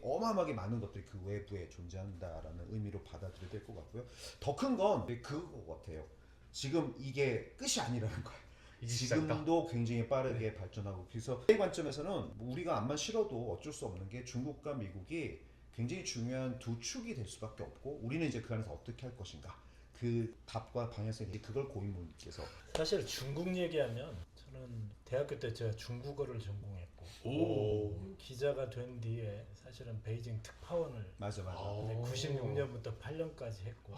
어마어마하게 많은 것들이 그 외부에 존재한다라는 의미로 받아들여야 될 것 같고요. 더 큰 건 그거 같아요. 지금 이게 끝이 아니라는 거예요. 이게 시작이다. 지금도 굉장히 빠르게 발전하고 그래서 이 관점에서는 우리가 암만 싫어도 어쩔 수 없는 게 중국과 미국이 굉장히 중요한 두 축이 될 수밖에 없고 우리는 이제 그 안에서 어떻게 할 것인가 그 답과 방향성이 그걸 고인물께서 사실 중국 얘기하면 저는 대학교 때 제가 중국어를 전공했고 오. 기자가 된 뒤에 사실은 베이징 특파원을 맞아 오. 96년부터 8년까지 했고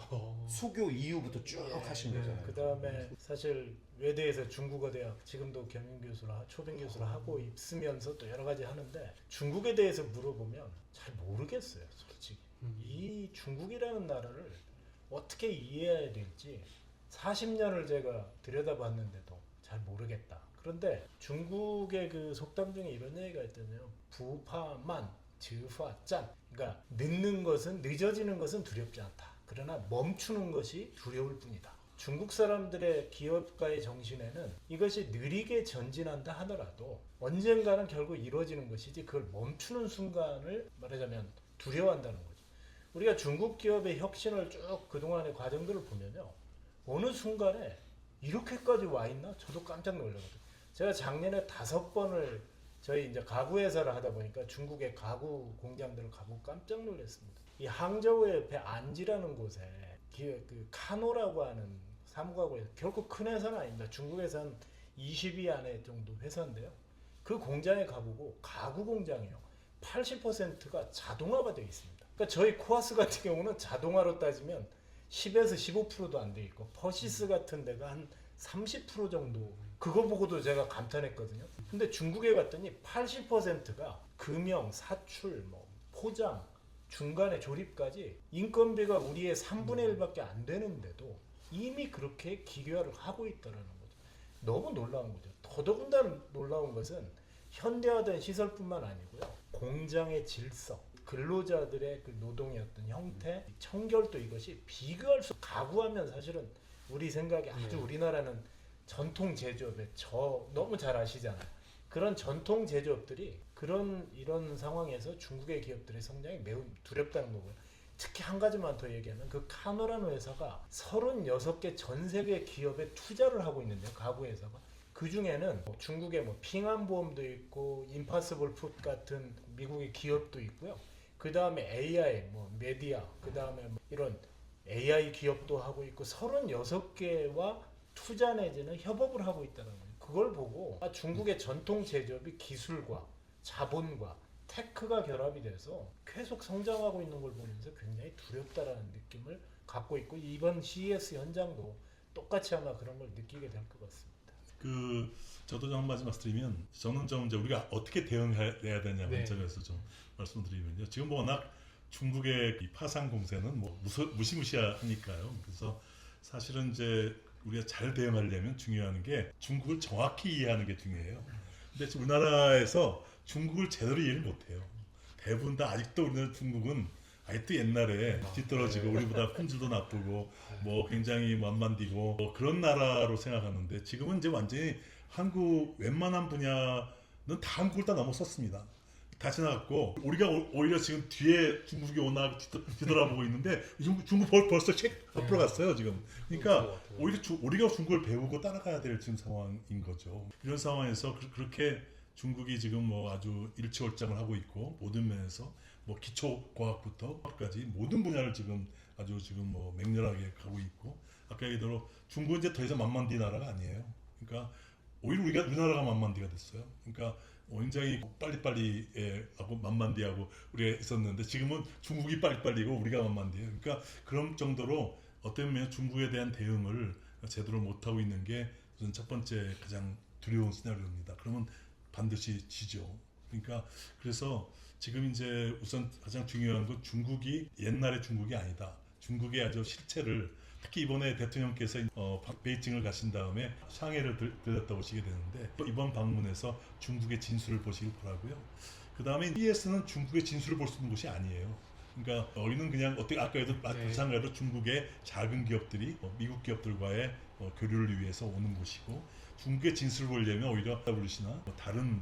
수교 이후부터 쭉 하신 거잖아요. 그 다음에 사실 외대에서 중국어 대학 지금도 겸임 교수로 초빙 교수로 하고 있으면서 또 여러 가지 하는데 중국에 대해서 물어보면 잘 모르겠어요, 솔직히. 이 중국이라는 나라를 어떻게 이해해야 될지 40년을 제가 들여다봤는데도 잘 모르겠다. 그런데 중국의 그 속담 중에 이런 얘기가 있거든요. 부파만, 즉파짠. 그러니까 늦어지는 것은 두렵지 않다. 그러나 멈추는 것이 두려울 뿐이다. 중국 사람들의 기업가의 정신에는 이것이 느리게 전진한다 하더라도 언젠가는 결국 이루어지는 것이지 그걸 멈추는 순간을 말하자면 두려워한다는 거죠. 우리가 중국 기업의 혁신을 쭉 그동안의 과정들을 보면요. 어느 순간에 이렇게까지 와 있나? 저도 깜짝 놀라거든요. 제가 작년에 5번을 저희 이제 가구 회사를 하다 보니까 중국의 가구 공장들을 가보고 깜짝 놀랐습니다. 이 항저우 옆에 안지라는 곳에 그 카노라고 하는 사무가구 회사, 결코 큰 회사는 아닙니다. 중국에서 한 20위 안에 정도 회사인데요. 그 공장에 가보고 가구 공장이요. 80%가 자동화가 되어 있습니다. 그러니까 저희 코아스 같은 경우는 자동화로 따지면 10에서 15%도 안 돼 있고 퍼시스 같은 데가 한 30% 정도 그거 보고도 제가 감탄했거든요. 근데 중국에 갔더니 80%가 금형, 사출, 뭐 포장, 중간에 조립까지 인건비가 우리의 3분의 1밖에 안 되는데도 이미 그렇게 기계화를 하고 있다는 거죠. 너무 놀라운 거죠. 더더군다나 놀라운 것은 현대화된 시설뿐만 아니고요. 공장의 질서, 근로자들의 그 노동의 어떤 형태, 청결도 이것이 비교할 수 가구하면 사실은 우리 생각에 아주 우리나라는 전통 제조업에 너무 잘 아시잖아요. 그런 전통 제조업들이 이런 상황에서 중국의 기업들의 성장이 매우 두렵다는 거고요. 특히 한 가지만 더 얘기하면 그 카노라는 회사가 36개 전 세계 기업에 투자를 하고 있는데요. 가구 회사가. 그 중에는 중국의 핑안보험도 있고 임파서블 풋 같은 미국의 기업도 있고요. 그 다음에 AI, 메디아, 그 다음에 이런 AI 기업도 하고 있고 36개와 투자 내지는 협업을 하고 있다는 거예요. 그걸 보고 중국의 전통 제조업이 기술과 자본과 테크가 결합이 돼서 계속 성장하고 있는 걸 보면서 굉장히 두렵다라는 느낌을 갖고 있고 이번 CES 현장도 똑같이 아마 그런 걸 느끼게 될 것 같습니다. 저도 좀 한 마디 말씀드리면 저는 좀 이제 우리가 어떻게 대응해야 되냐 네. 관점에서 좀 말씀드리면요. 지금 워낙 중국의 이 파상 공세는 뭐 무시무시하니까요. 그래서 사실은 이제 우리가 잘 대응하려면 중요한 게 중국을 정확히 이해하는 게 중요해요. 근데 지금 우리나라에서 중국을 제대로 이해를 못해요. 대부분 다 아직도 우리나라 중국은 아직도 옛날에 뒤떨어지고 우리보다 품질도 나쁘고 뭐 굉장히 만만디고 뭐 그런 나라로 생각하는데 지금은 이제 완전히 한국 웬만한 분야는 다 한국을 다 넘어섰습니다. 다 지나갔고 우리가 오히려 지금 뒤에 중국이 오나 뒤돌아보고 있는데 중국 벌써 앞으로 갔어요 지금. 그러니까 오히려 우리가 중국을 배우고 따라가야 될 지금 상황인 거죠. 이런 상황에서 그렇게 중국이 지금 뭐 아주 일치월장을 하고 있고 모든 면에서 뭐 기초 과학부터까지 모든 분야를 지금 아주 지금 뭐 맹렬하게 가고 있고 아까 얘기대로 중국은 이제 더 이상 만만디 나라가 아니에요. 그러니까 오히려 우리나라가 만만디가 됐어요. 그러니까 굉장히 빨리빨리 하고 만만디하고 우리가 있었는데 지금은 중국이 빨리빨리고 우리가 만만디예요. 그러니까 그런 정도로 어떤 면에 중국에 대한 대응을 제대로 못하고 있는 게 우선 첫 번째 가장 두려운 시나리오입니다. 그러면 반드시 지죠. 그러니까 그래서 지금 이제 우선 가장 중요한 건 중국이 옛날의 중국이 아니다. 중국의 아주 실체를 특히 이번에 대통령께서 베이징을 가신 다음에 샹해를 들렸다 오시게 되는데 이번 방문에서 중국의 진수를 보시길 바라고요. 그 다음에 CES는 중국의 진수를 볼 수 있는 곳이 아니에요. 그러니까 여기는 그냥 어떻게 아까도 마찬가지로 중국의 작은 기업들이 미국 기업들과의 교류를 위해서 오는 곳이고 중국의 진수를 보려면 오히려 WC나 다른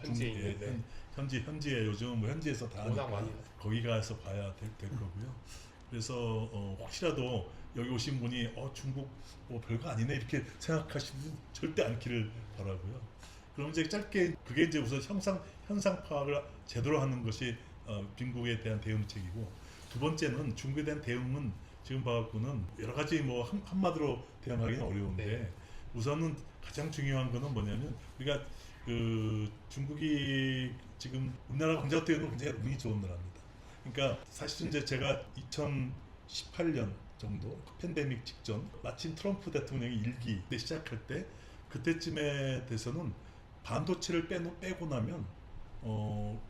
중국의 현지에 요즘 현지에서 다 하니까 거기 가서 봐야 될 거고요. 그래서 혹시라도 여기 오신 분이 중국 뭐 별거 아니네 이렇게 생각하시는 분 절대 않기를 바라고요. 그럼 이제 짧게 그게 이제 우선 현상 파악을 제대로 하는 것이 중국에 대한 대응책이고 두 번째는 중국에 대한 대응은 지금 봐갖고는 여러 가지 뭐 한마디로 대응하기는 어려운데 우선은 가장 중요한 거는 뭐냐면 우리가 중국이 지금 우리나라가 굉장히 어떻게 보면 굉장히 운이 좋은 나라입니다. 그러니까 사실 이제 제가 2018년 정도 팬데믹 직전 마침 트럼프 대통령이 일기 때 시작할 때 그때쯤에 돼서는 반도체를 빼고 나면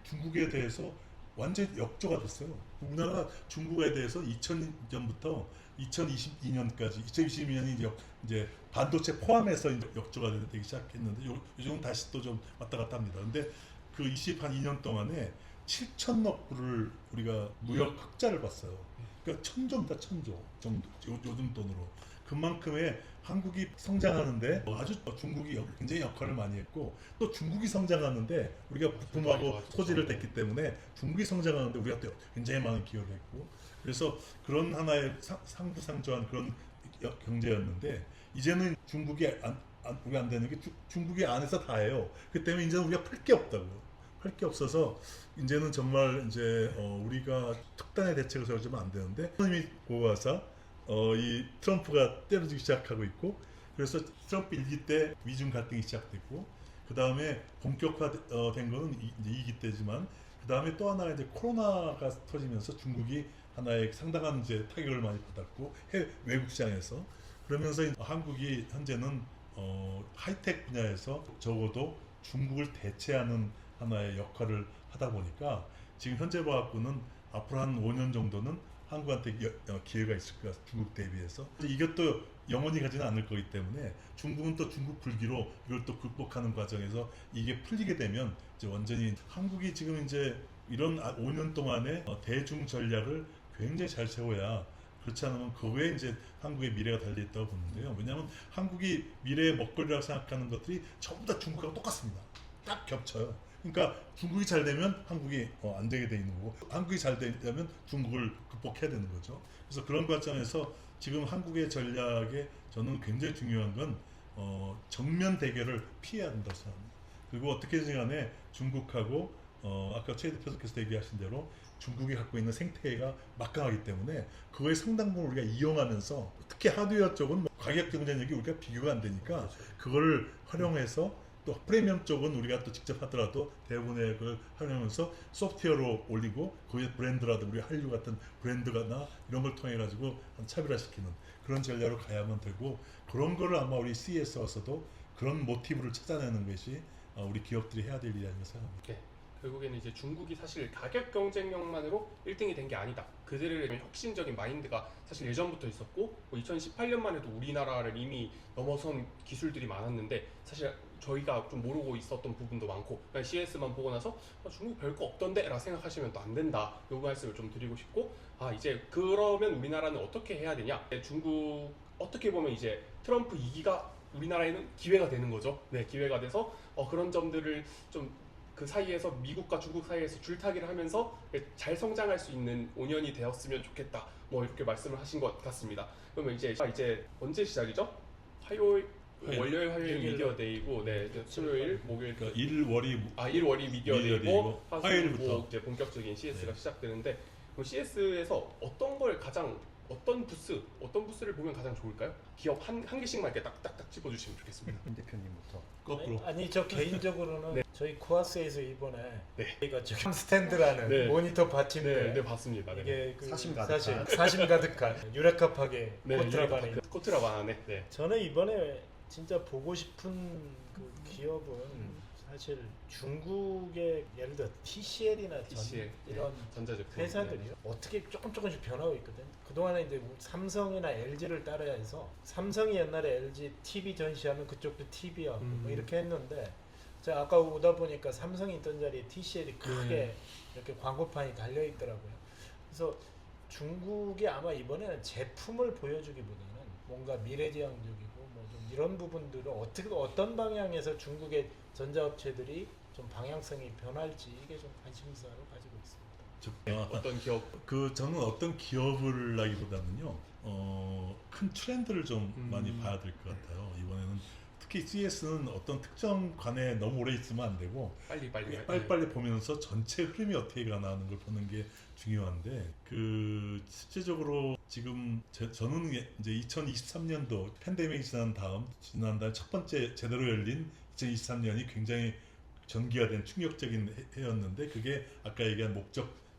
중국에 대해서 완전히 역조가 됐어요. 우리나라가 중국에 대해서 2000년부터 2022년까지 2022년이 이제 반도체 포함해서 이제 역조가 되기 시작했는데 요즘은 다시 또 좀 왔다 갔다 합니다. 근데 그 22년 동안에 7천억 불을 우리가 무역 흑자를 봤어요. 그러니까 1000조입니다. 1000조 정도 요즘 돈으로. 그만큼의 한국이 성장하는데 아주 중국이 굉장히 역할을 많이 했고 또 중국이 성장하는데 우리가 부품하고 소지를 댔기 때문에 중국이 성장하는데 우리가 또 굉장히 많은 기여를 했고 그래서 그런 하나의 상부상조한 그런 경제였는데 이제는 중국이 우리가 안 되는 게 중국이 안에서 다 해요. 그 때문에 이제는 우리가 팔 게 없다고요. 할 게 없어서 이제는 정말 이제 우리가 특단의 대책을 세워주면 안 되는데 이미 고가사 이 트럼프가 때려주기 시작하고 있고 그래서 트럼프 일기 때 미중 갈등이 시작됐고 그 다음에 본격화된 거는 이제 2기 때지만 그 다음에 또 하나 이제 코로나가 터지면서 중국이 하나의 상당한 이제 타격을 많이 받았고 외국 시장에서 그러면서 한국이 현재는 하이텍 분야에서 적어도 중국을 대체하는 하나의 역할을 하다 보니까 지금 현재 봐갖고는 앞으로 한 5년 정도는 한국한테 기회가 있을 것 같아요. 중국 대비해서. 이것도 영원히 가지는 않을 거기 때문에 중국은 또 중국 불기로 이걸 또 극복하는 과정에서 이게 풀리게 되면 이제 완전히 한국이 지금 이제 이런 5년 동안의 대중 전략을 굉장히 잘 세워야 그렇지 않으면 그거에 이제 한국의 미래가 달려있다고 보는데요. 왜냐하면 한국이 미래의 먹거리라고 생각하는 것들이 전부 다 중국하고 똑같습니다. 딱 겹쳐요. 그러니까 중국이 잘 되면 한국이 안 되게 돼 있는 거고 한국이 잘 되면 중국을 극복해야 되는 거죠. 그래서 그런 과정에서 지금 한국의 전략에 저는 굉장히 중요한 건 정면 대결을 피해야 한다고 생각합니다. 그리고 어떻게든 간에 중국하고 아까 최 대표께서 얘기하신 대로 중국이 갖고 있는 생태계가 막강하기 때문에 그거의 상당 부분 우리가 이용하면서 특히 하드웨어 쪽은 뭐 가격 경쟁력이 우리가 비교가 안 되니까 그거를 활용해서 또 프리미엄 쪽은 우리가 또 직접 하더라도 대부분의 그걸 활용하면서 소프트웨어로 올리고 거기에 브랜드라도 우리 한류 같은 브랜드가나 이런 걸 통해 가지고 차별화시키는 그런 전략으로 가야만 되고 그런 거를 아마 우리 CES에 와서도 그런 모티브를 찾아내는 것이 우리 기업들이 해야 될 일이 아닌가 생각합니다. 네. 결국에는 이제 중국이 사실 가격 경쟁력만으로 1등이 된 게 아니다. 그들의 혁신적인 마인드가 사실 예전부터 있었고 2018년만 해도 우리나라를 이미 넘어선 기술들이 많았는데 사실 저희가 좀 모르고 있었던 부분도 많고 그냥 CS만 보고 나서 중국 별거 없던데 라고 생각하시면 또 안 된다. 이 말씀을 좀 드리고 싶고 이제 그러면 우리나라는 어떻게 해야 되냐. 중국 어떻게 보면 이제 트럼프 2기가 우리나라에는 기회가 되는 거죠. 네, 기회가 돼서 그런 점들을 좀 그 사이에서 미국과 중국 사이에서 줄타기를 하면서 잘 성장할 수 있는 5년이 되었으면 좋겠다. 뭐 이렇게 말씀을 하신 것 같습니다. 그러면 이제 언제 시작이죠? 월요일, 화요일 미디어 데이고, 네, 수요일, 목요일. 그러니까 일월이 일월이 미디어 데이고, 화요일부터 이제 본격적인 CS가 시작되는데, 그럼 CS에서 어떤 부스를 보면 가장 좋을까요? 기업 한 개씩만 이렇게 딱딱딱 짚어주시면 좋겠습니다. 임 대표님부터. 거꾸로. 아니 저 개인적으로는 네. 저희 코아스에서 이번에 네. 저희가 저기 스탠드라는 네. 모니터 받침대 네, 봤습니다. 네. 이게 그 사심 가득한. 사심 가득한 유레카파게 네, 코트라반에 코트라반에. 네. 저는 이번에 진짜 보고 싶은 그 기업은 사실 중국의 예를 들어 TCL이나 TCL, 이런 전자제품 회사들이요 어떻게 조금씩 변하고 있거든. 그동안에 이제 삼성이나 LG를 따라야 해서 삼성이 옛날에 LG TV 전시하면 그쪽도 TV하고 뭐 이렇게 했는데 제가 아까 오다 보니까 삼성이 있던 자리에 TCL이 크게 이렇게 광고판이 달려 있더라고요. 그래서 중국이 아마 이번에는 제품을 보여주기보다는 뭔가 미래지향적이고 뭐 좀 이런 부분들을 어떤 방향에서 중국의 전자업체들이 좀 방향성이 변할지 이게 좀 관심사로 가지고 있습니다. 어떤 기업? 저는 어떤 기업을라기보다는요, 큰 트렌드를 좀 많이 봐야 될 것 같아요. 이번에는 특히 CES는 어떤 특정 관에 너무 오래 있으면 안 되고 빨리빨리 보면서 전체 흐름이 어떻게 가나는 걸 보는 게 중요한데 실제적으로 지금 저는 이제 2023년도 팬데믹이 지난달 첫 번째 제대로 열린 2023년이 굉장히 전기화된 충격적인 해였는데 그게 아까 얘기한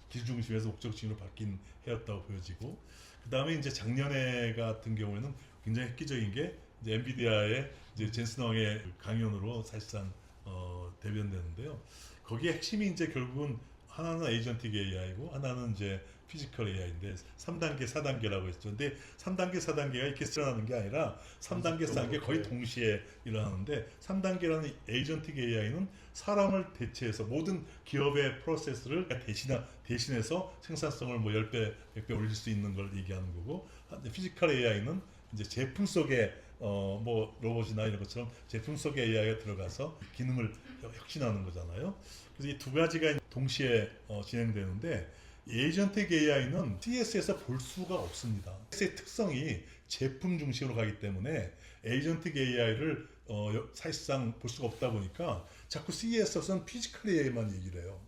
기술 중심에서 목적 중심으로 바뀐 해였다고 보여지고 그 다음에 이제 작년에 같은 경우에는 굉장히 획기적인 게 이제 엔비디아의 이제 젠슨 왕의 강연으로 사실상 대변되는데요. 거기에 핵심이 이제 결국은 하나는 에이전틱 AI고 하나는 이제 피지컬 AI인데 3단계, 4단계라고 했죠. 근데 3단계, 4단계가 이렇게 일어나는 게 아니라 3단계, 4단계 거의 동시에 일어나는데 3단계라는 에이전틱 AI는 사람을 대체해서 모든 기업의 프로세스를 대신해서 생산성을 뭐 10배, 100배 올릴 수 있는 걸 얘기하는 거고 피지컬 AI는 이제 제품 속에 뭐 로봇이나 이런 것처럼 제품 속에 AI가 들어가서 기능을 혁신하는 거잖아요. 그래서 이 두 가지가 동시에 진행되는데 에이전틱 AI는 CES에서 볼 수가 없습니다. CES의 특성이 제품 중심으로 가기 때문에 에이전틱 AI를 사실상 볼 수가 없다 보니까 자꾸 CES에서는 피지컬 AI만 얘기를 해요.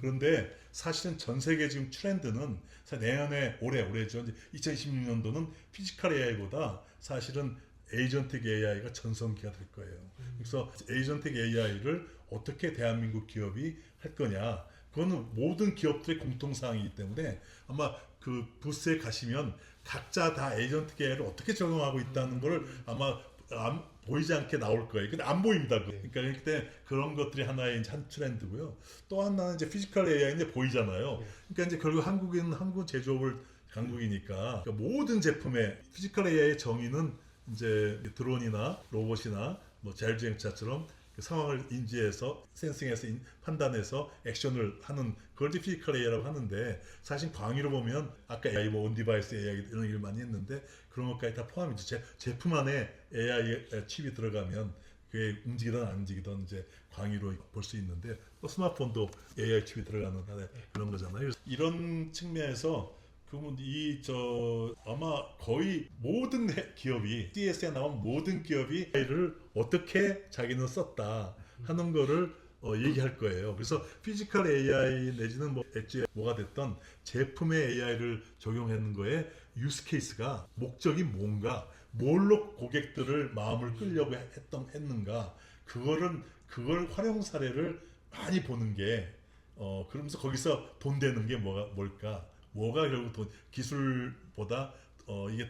그런데 사실은 전 세계 지금 트렌드는 올해죠. 2026년도는 피지컬 AI보다 사실은 에이전틱 AI가 전성기가 될 거예요. 그래서 에이전틱 AI를 어떻게 대한민국 기업이 할 거냐. 그거는 모든 기업들의 공통사항이기 때문에 아마 그 부스에 가시면 각자 다 에이전틱 AI를 어떻게 적용하고 있다는 걸 아마 보이지 않게 나올 거예요. 근데 안 보입니다. 그러니까 그때 그런 것들이 하나의 한 트렌드고요. 또 하나는 이제 피지컬 AI인데 보이잖아요. 그러니까 이제 결국 한국은 한국 제조업을 강국이니까 그러니까 모든 제품의 피지컬 AI의 정의는 이제 드론이나 로봇이나 뭐 자율주행차처럼 상황을 인지해서 센싱해서 판단해서 액션을 하는 그걸 피지컬 AI라고 하는데 사실 광의로 보면 아까 AI 뭐 온디바이스 AI 이런 얘기를 많이 했는데 그런 것까지 다 포함이죠. 제품 안에 AI 칩이 들어가면 그게 움직이든 안 움직이든 이제 광의로 볼 수 있는데 또 스마트폰도 AI 칩이 들어가는 그런 거잖아요. 이런 측면에서 그러면 아마 거의 모든 기업이 CES에 나온 모든 기업이 AI를 어떻게 자기는 썼다 하는 거를 얘기할 거예요. 그래서 피지컬 AI 내지는 뭐 엣지 뭐가 됐던 제품의 AI를 적용하는 거에 유스 케이스가 목적이 뭔가, 뭘로 고객들을 마음을 끌려고 했는가, 그걸 활용 사례를 많이 보는 게 그러면서 거기서 돈 되는 게 뭘까? 뭐가 결국 기술보다 이게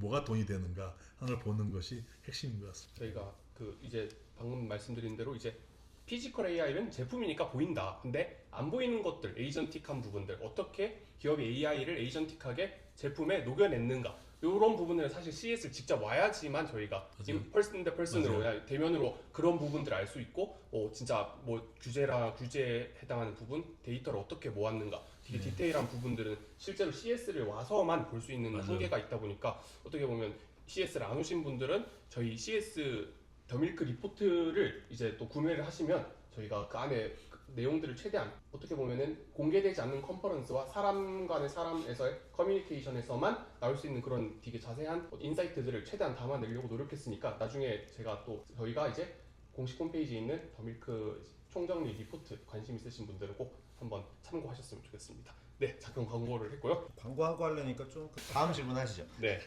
뭐가 돈이 되는가 하는 걸 보는 것이 핵심인 것 같습니다. 저희가 그 이제 방금 말씀드린 대로 이제 피지컬 AI는 제품이니까 보인다. 근데 안 보이는 것들, 에이전틱한 부분들, 어떻게 기업이 AI를 에이전틱하게 제품에 녹여냈는가, 이런 부분을 사실 CS를 직접 와야지만 저희가 맞아요. 펄슨 대 펄슨으로, 맞아요. 대면으로 그런 부분들을 알 수 있고, 진짜 뭐 규제에 해당하는 부분, 데이터를 어떻게 모았는가, 되게 디테일한 부분들은 실제로 CS를 와서만 볼 수 있는 맞아요. 한계가 있다 보니까, 어떻게 보면 CS를 안 오신 분들은 저희 CS 더밀크 리포트를 이제 또 구매를 하시면 저희가 그 안에 내용들을 최대한 어떻게 보면은 공개되지 않는 컨퍼런스와 사람 간의 사람에서의 커뮤니케이션에서만 나올 수 있는 그런 되게 자세한 인사이트들을 최대한 담아내려고 노력했으니까, 나중에 제가 또 저희가 이제 공식 홈페이지에 있는 더밀크 총정리 리포트 관심 있으신 분들은 꼭 한번 참고하셨으면 좋겠습니다. 네, 잠깐 광고를 했고요. 광고하고 하려니까 좀 다음 질문 하시죠. 네,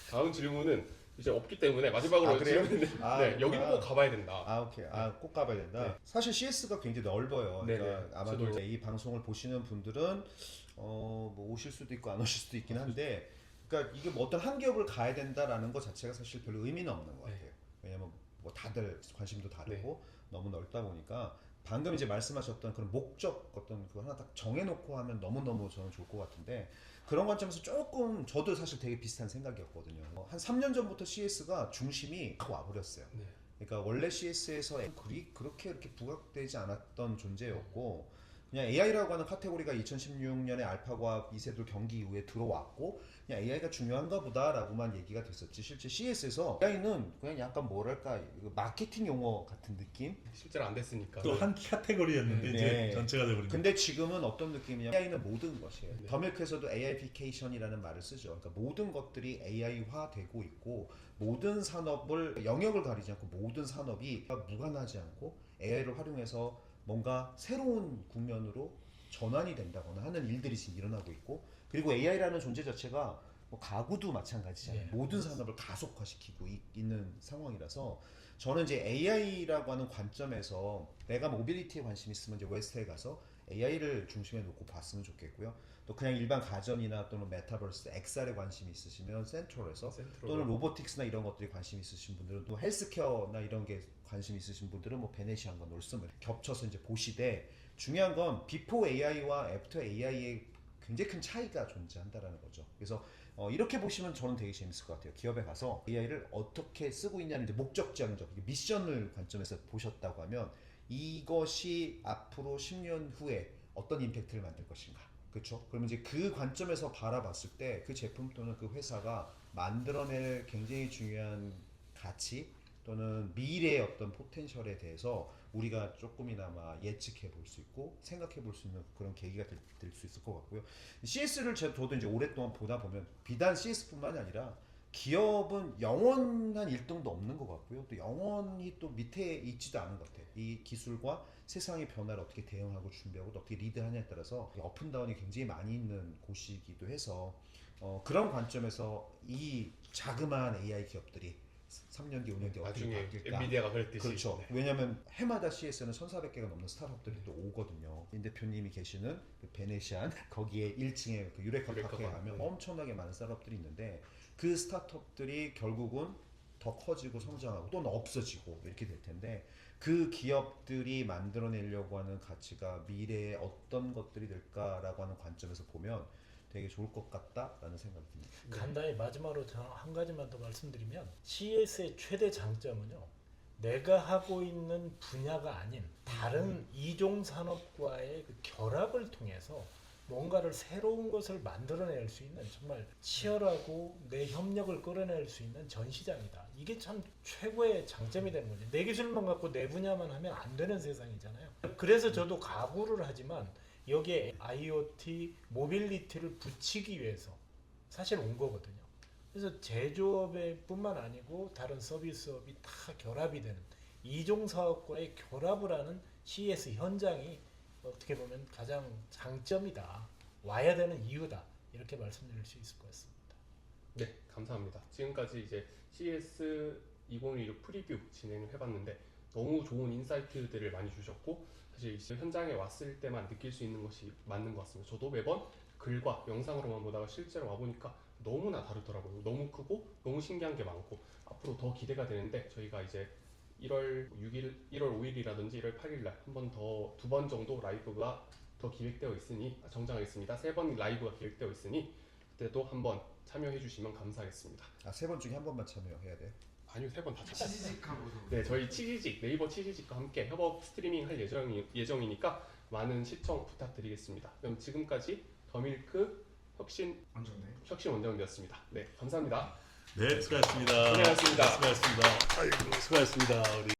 다음 질문은 이제 없기 때문에 마지막으로 그래요? 질문인데, 아, 네, 여기는 그렇구나. 꼭 가봐야 된다. 오케이. 꼭 가봐야 된다. 네. 사실 CS가 굉장히 넓어요. 네네. 그러니까 아마도 저도 이 방송을 보시는 분들은 뭐 오실 수도 있고 안 오실 수도 있긴 한데, 그러니까 이게 뭐 어떤 한 기업을 가야 된다라는 것 자체가 사실 별로 의미는 없는 것 네. 같아요. 왜냐면 뭐 다들 관심도 다르고 너무 넓다 보니까, 방금 이제 말씀하셨던 그런 목적 어떤 그거 하나 딱 정해놓고 하면 너무너무 저는 좋을 것 같은데, 그런 관점에서 조금 저도 사실 되게 비슷한 생각이었거든요. 한 3년 전부터 CS가 중심이 확 와버렸어요. 네. 그러니까 원래 CS에서 그렇게 이렇게 부각되지 않았던 존재였고, 그냥 AI라고 하는 카테고리가 2016년에 알파고와 이세돌 경기 이후에 들어왔고, 그냥 AI가 중요한가 보다라고만 얘기가 됐었지, 실제 CS에서 AI는 그냥 약간 뭐랄까 마케팅 용어 같은 느낌? 실제로 안 됐으니까. 또 한 카테고리였는데 네. 이제 전체가 돼버린 근데 지금은 어떤 느낌이냐면 AI는 모든 것이에요. 네. 더밀크에서도 AI피케이션이라는 말을 쓰죠. 그러니까 모든 것들이 AI화 되고 있고, 모든 산업을 영역을 가리지 않고 모든 산업이 무관하지 않고 AI를 활용해서 뭔가 새로운 국면으로 전환이 된다거나 하는 일들이 지금 일어나고 있고, 그리고 AI라는 존재 자체가 뭐 가구도 마찬가지잖아요. 네. 모든 산업을 가속화시키고 있는 상황이라서, 저는 이제 AI라고 하는 관점에서 내가 모빌리티에 관심 있으면 이제 웨스트에 가서 AI를 중심에 놓고 봤으면 좋겠고요. 또 그냥 일반 가전이나 또는 메타버스, XR에 관심이 있으시면 센트럴에서, 또는 로보틱스나 이런 것들이 관심 있으신 분들은, 또 헬스케어나 이런 게 관심 있으신 분들은 뭐 베네시안과 놀스을 겹쳐서 이제 보시되, 중요한 건 비포 AI와 애프터 AI의 굉장히 큰 차이가 존재한다라는 거죠. 그래서 이렇게 보시면 저는 되게 재밌을 것 같아요. 기업에 가서 AI를 어떻게 쓰고 있냐는 이제 목적지향적 미션을 관점에서 보셨다고 하면, 이것이 앞으로 10년 후에 어떤 임팩트를 만들 것인가. 그렇죠? 그러면 이제 그 관점에서 바라봤을 때 그 제품 또는 그 회사가 만들어낼 굉장히 중요한 가치 또는 미래의 어떤 포텐셜에 대해서 우리가 조금이나마 예측해 볼 수 있고 생각해 볼 수 있는 그런 계기가 될 수 있을 것 같고요. CS를 저도 이제 오랫동안 보다 보면, 비단 CS뿐만이 아니라 기업은 영원한 1등도 없는 것 같고요. 또 영원히 또 밑에 있지도 않은 것 같아요. 이 기술과 세상의 변화를 어떻게 대응하고 준비하고 또 어떻게 리드하냐에 따라서 업앤다운이 굉장히 많이 있는 곳이기도 해서, 그런 관점에서 이 자그마한 AI 기업들이 3년 뒤, 5년 뒤 어떻게 나중에 바뀔까? 엔비디아가 그랬듯이. 그렇죠. 네. 왜냐하면 해마다 CS는 1,400개가 넘는 스타트업들이 또 오거든요. 임 대표님이 계시는 그 베네시안 거기에 1층에 그 유레카 파크에 가면 엄청나게 많은 스타트업들이 있는데, 그 스타트업들이 결국은 더 커지고 성장하고 또는 없어지고 이렇게 될 텐데, 그 기업들이 만들어내려고 하는 가치가 미래에 어떤 것들이 될까라고 하는 관점에서 보면 되게 좋을 것 같다라는 생각이 듭니다. 간단히 마지막으로 한 가지만 더 말씀드리면, CS의 최대 장점은요, 내가 하고 있는 분야가 아닌 다른 이종 산업과의 그 결합을 통해서 뭔가를 새로운 것을 만들어낼 수 있는 정말 치열하고 내 협력을 끌어낼 수 있는 전시장이다. 이게 참 최고의 장점이 되는 거죠. 내 기술만 갖고 내 분야만 하면 안 되는 세상이잖아요. 그래서 저도 각오를 하지만 여기에 IoT, 모빌리티를 붙이기 위해서 사실 온 거거든요. 그래서 제조업의 뿐만 아니고 다른 서비스업이 다 결합이 되는 이종 사업과의 결합을 하는 CES 현장이 어떻게 보면 가장 장점이다. 와야 되는 이유다. 이렇게 말씀드릴 수 있을 것 같습니다. 네, 감사합니다. 지금까지 이제 CES 2016 프리뷰 진행을 해봤는데 너무 좋은 인사이트들을 많이 주셨고 사실 이제 현장에 왔을 때만 느낄 수 있는 것이 맞는 것 같습니다. 저도 매번 글과 영상으로만 보다가 실제로 와보니까 너무나 다르더라고요. 너무 크고 너무 신기한 게 많고 앞으로 더 기대가 되는데 저희가 이제 1월 6일, 1월 5일이라든지 1월 8일 날 한 번 더, 2번 정도 라이브가 더 기획되어 있으니 정정하겠습니다. 3번 라이브가 기획되어 있으니 그때도 한번 참여해 주시면 감사하겠습니다. 아, 3번 중에 한 번만 참여해야 돼요. 아니요, 3번 다 참여. 치즈직하고도. 네, 저희 치지직, 네이버 치지직과 함께 협업 스트리밍 할 예정이니까 많은 시청 부탁드리겠습니다. 그럼 지금까지 더밀크 혁신 원장님이었습니다. 네, 감사합니다. 네, 수고하셨습니다. 고생하셨습니다. 수고하셨습니다. 아이고, 수고하셨습니다. 우리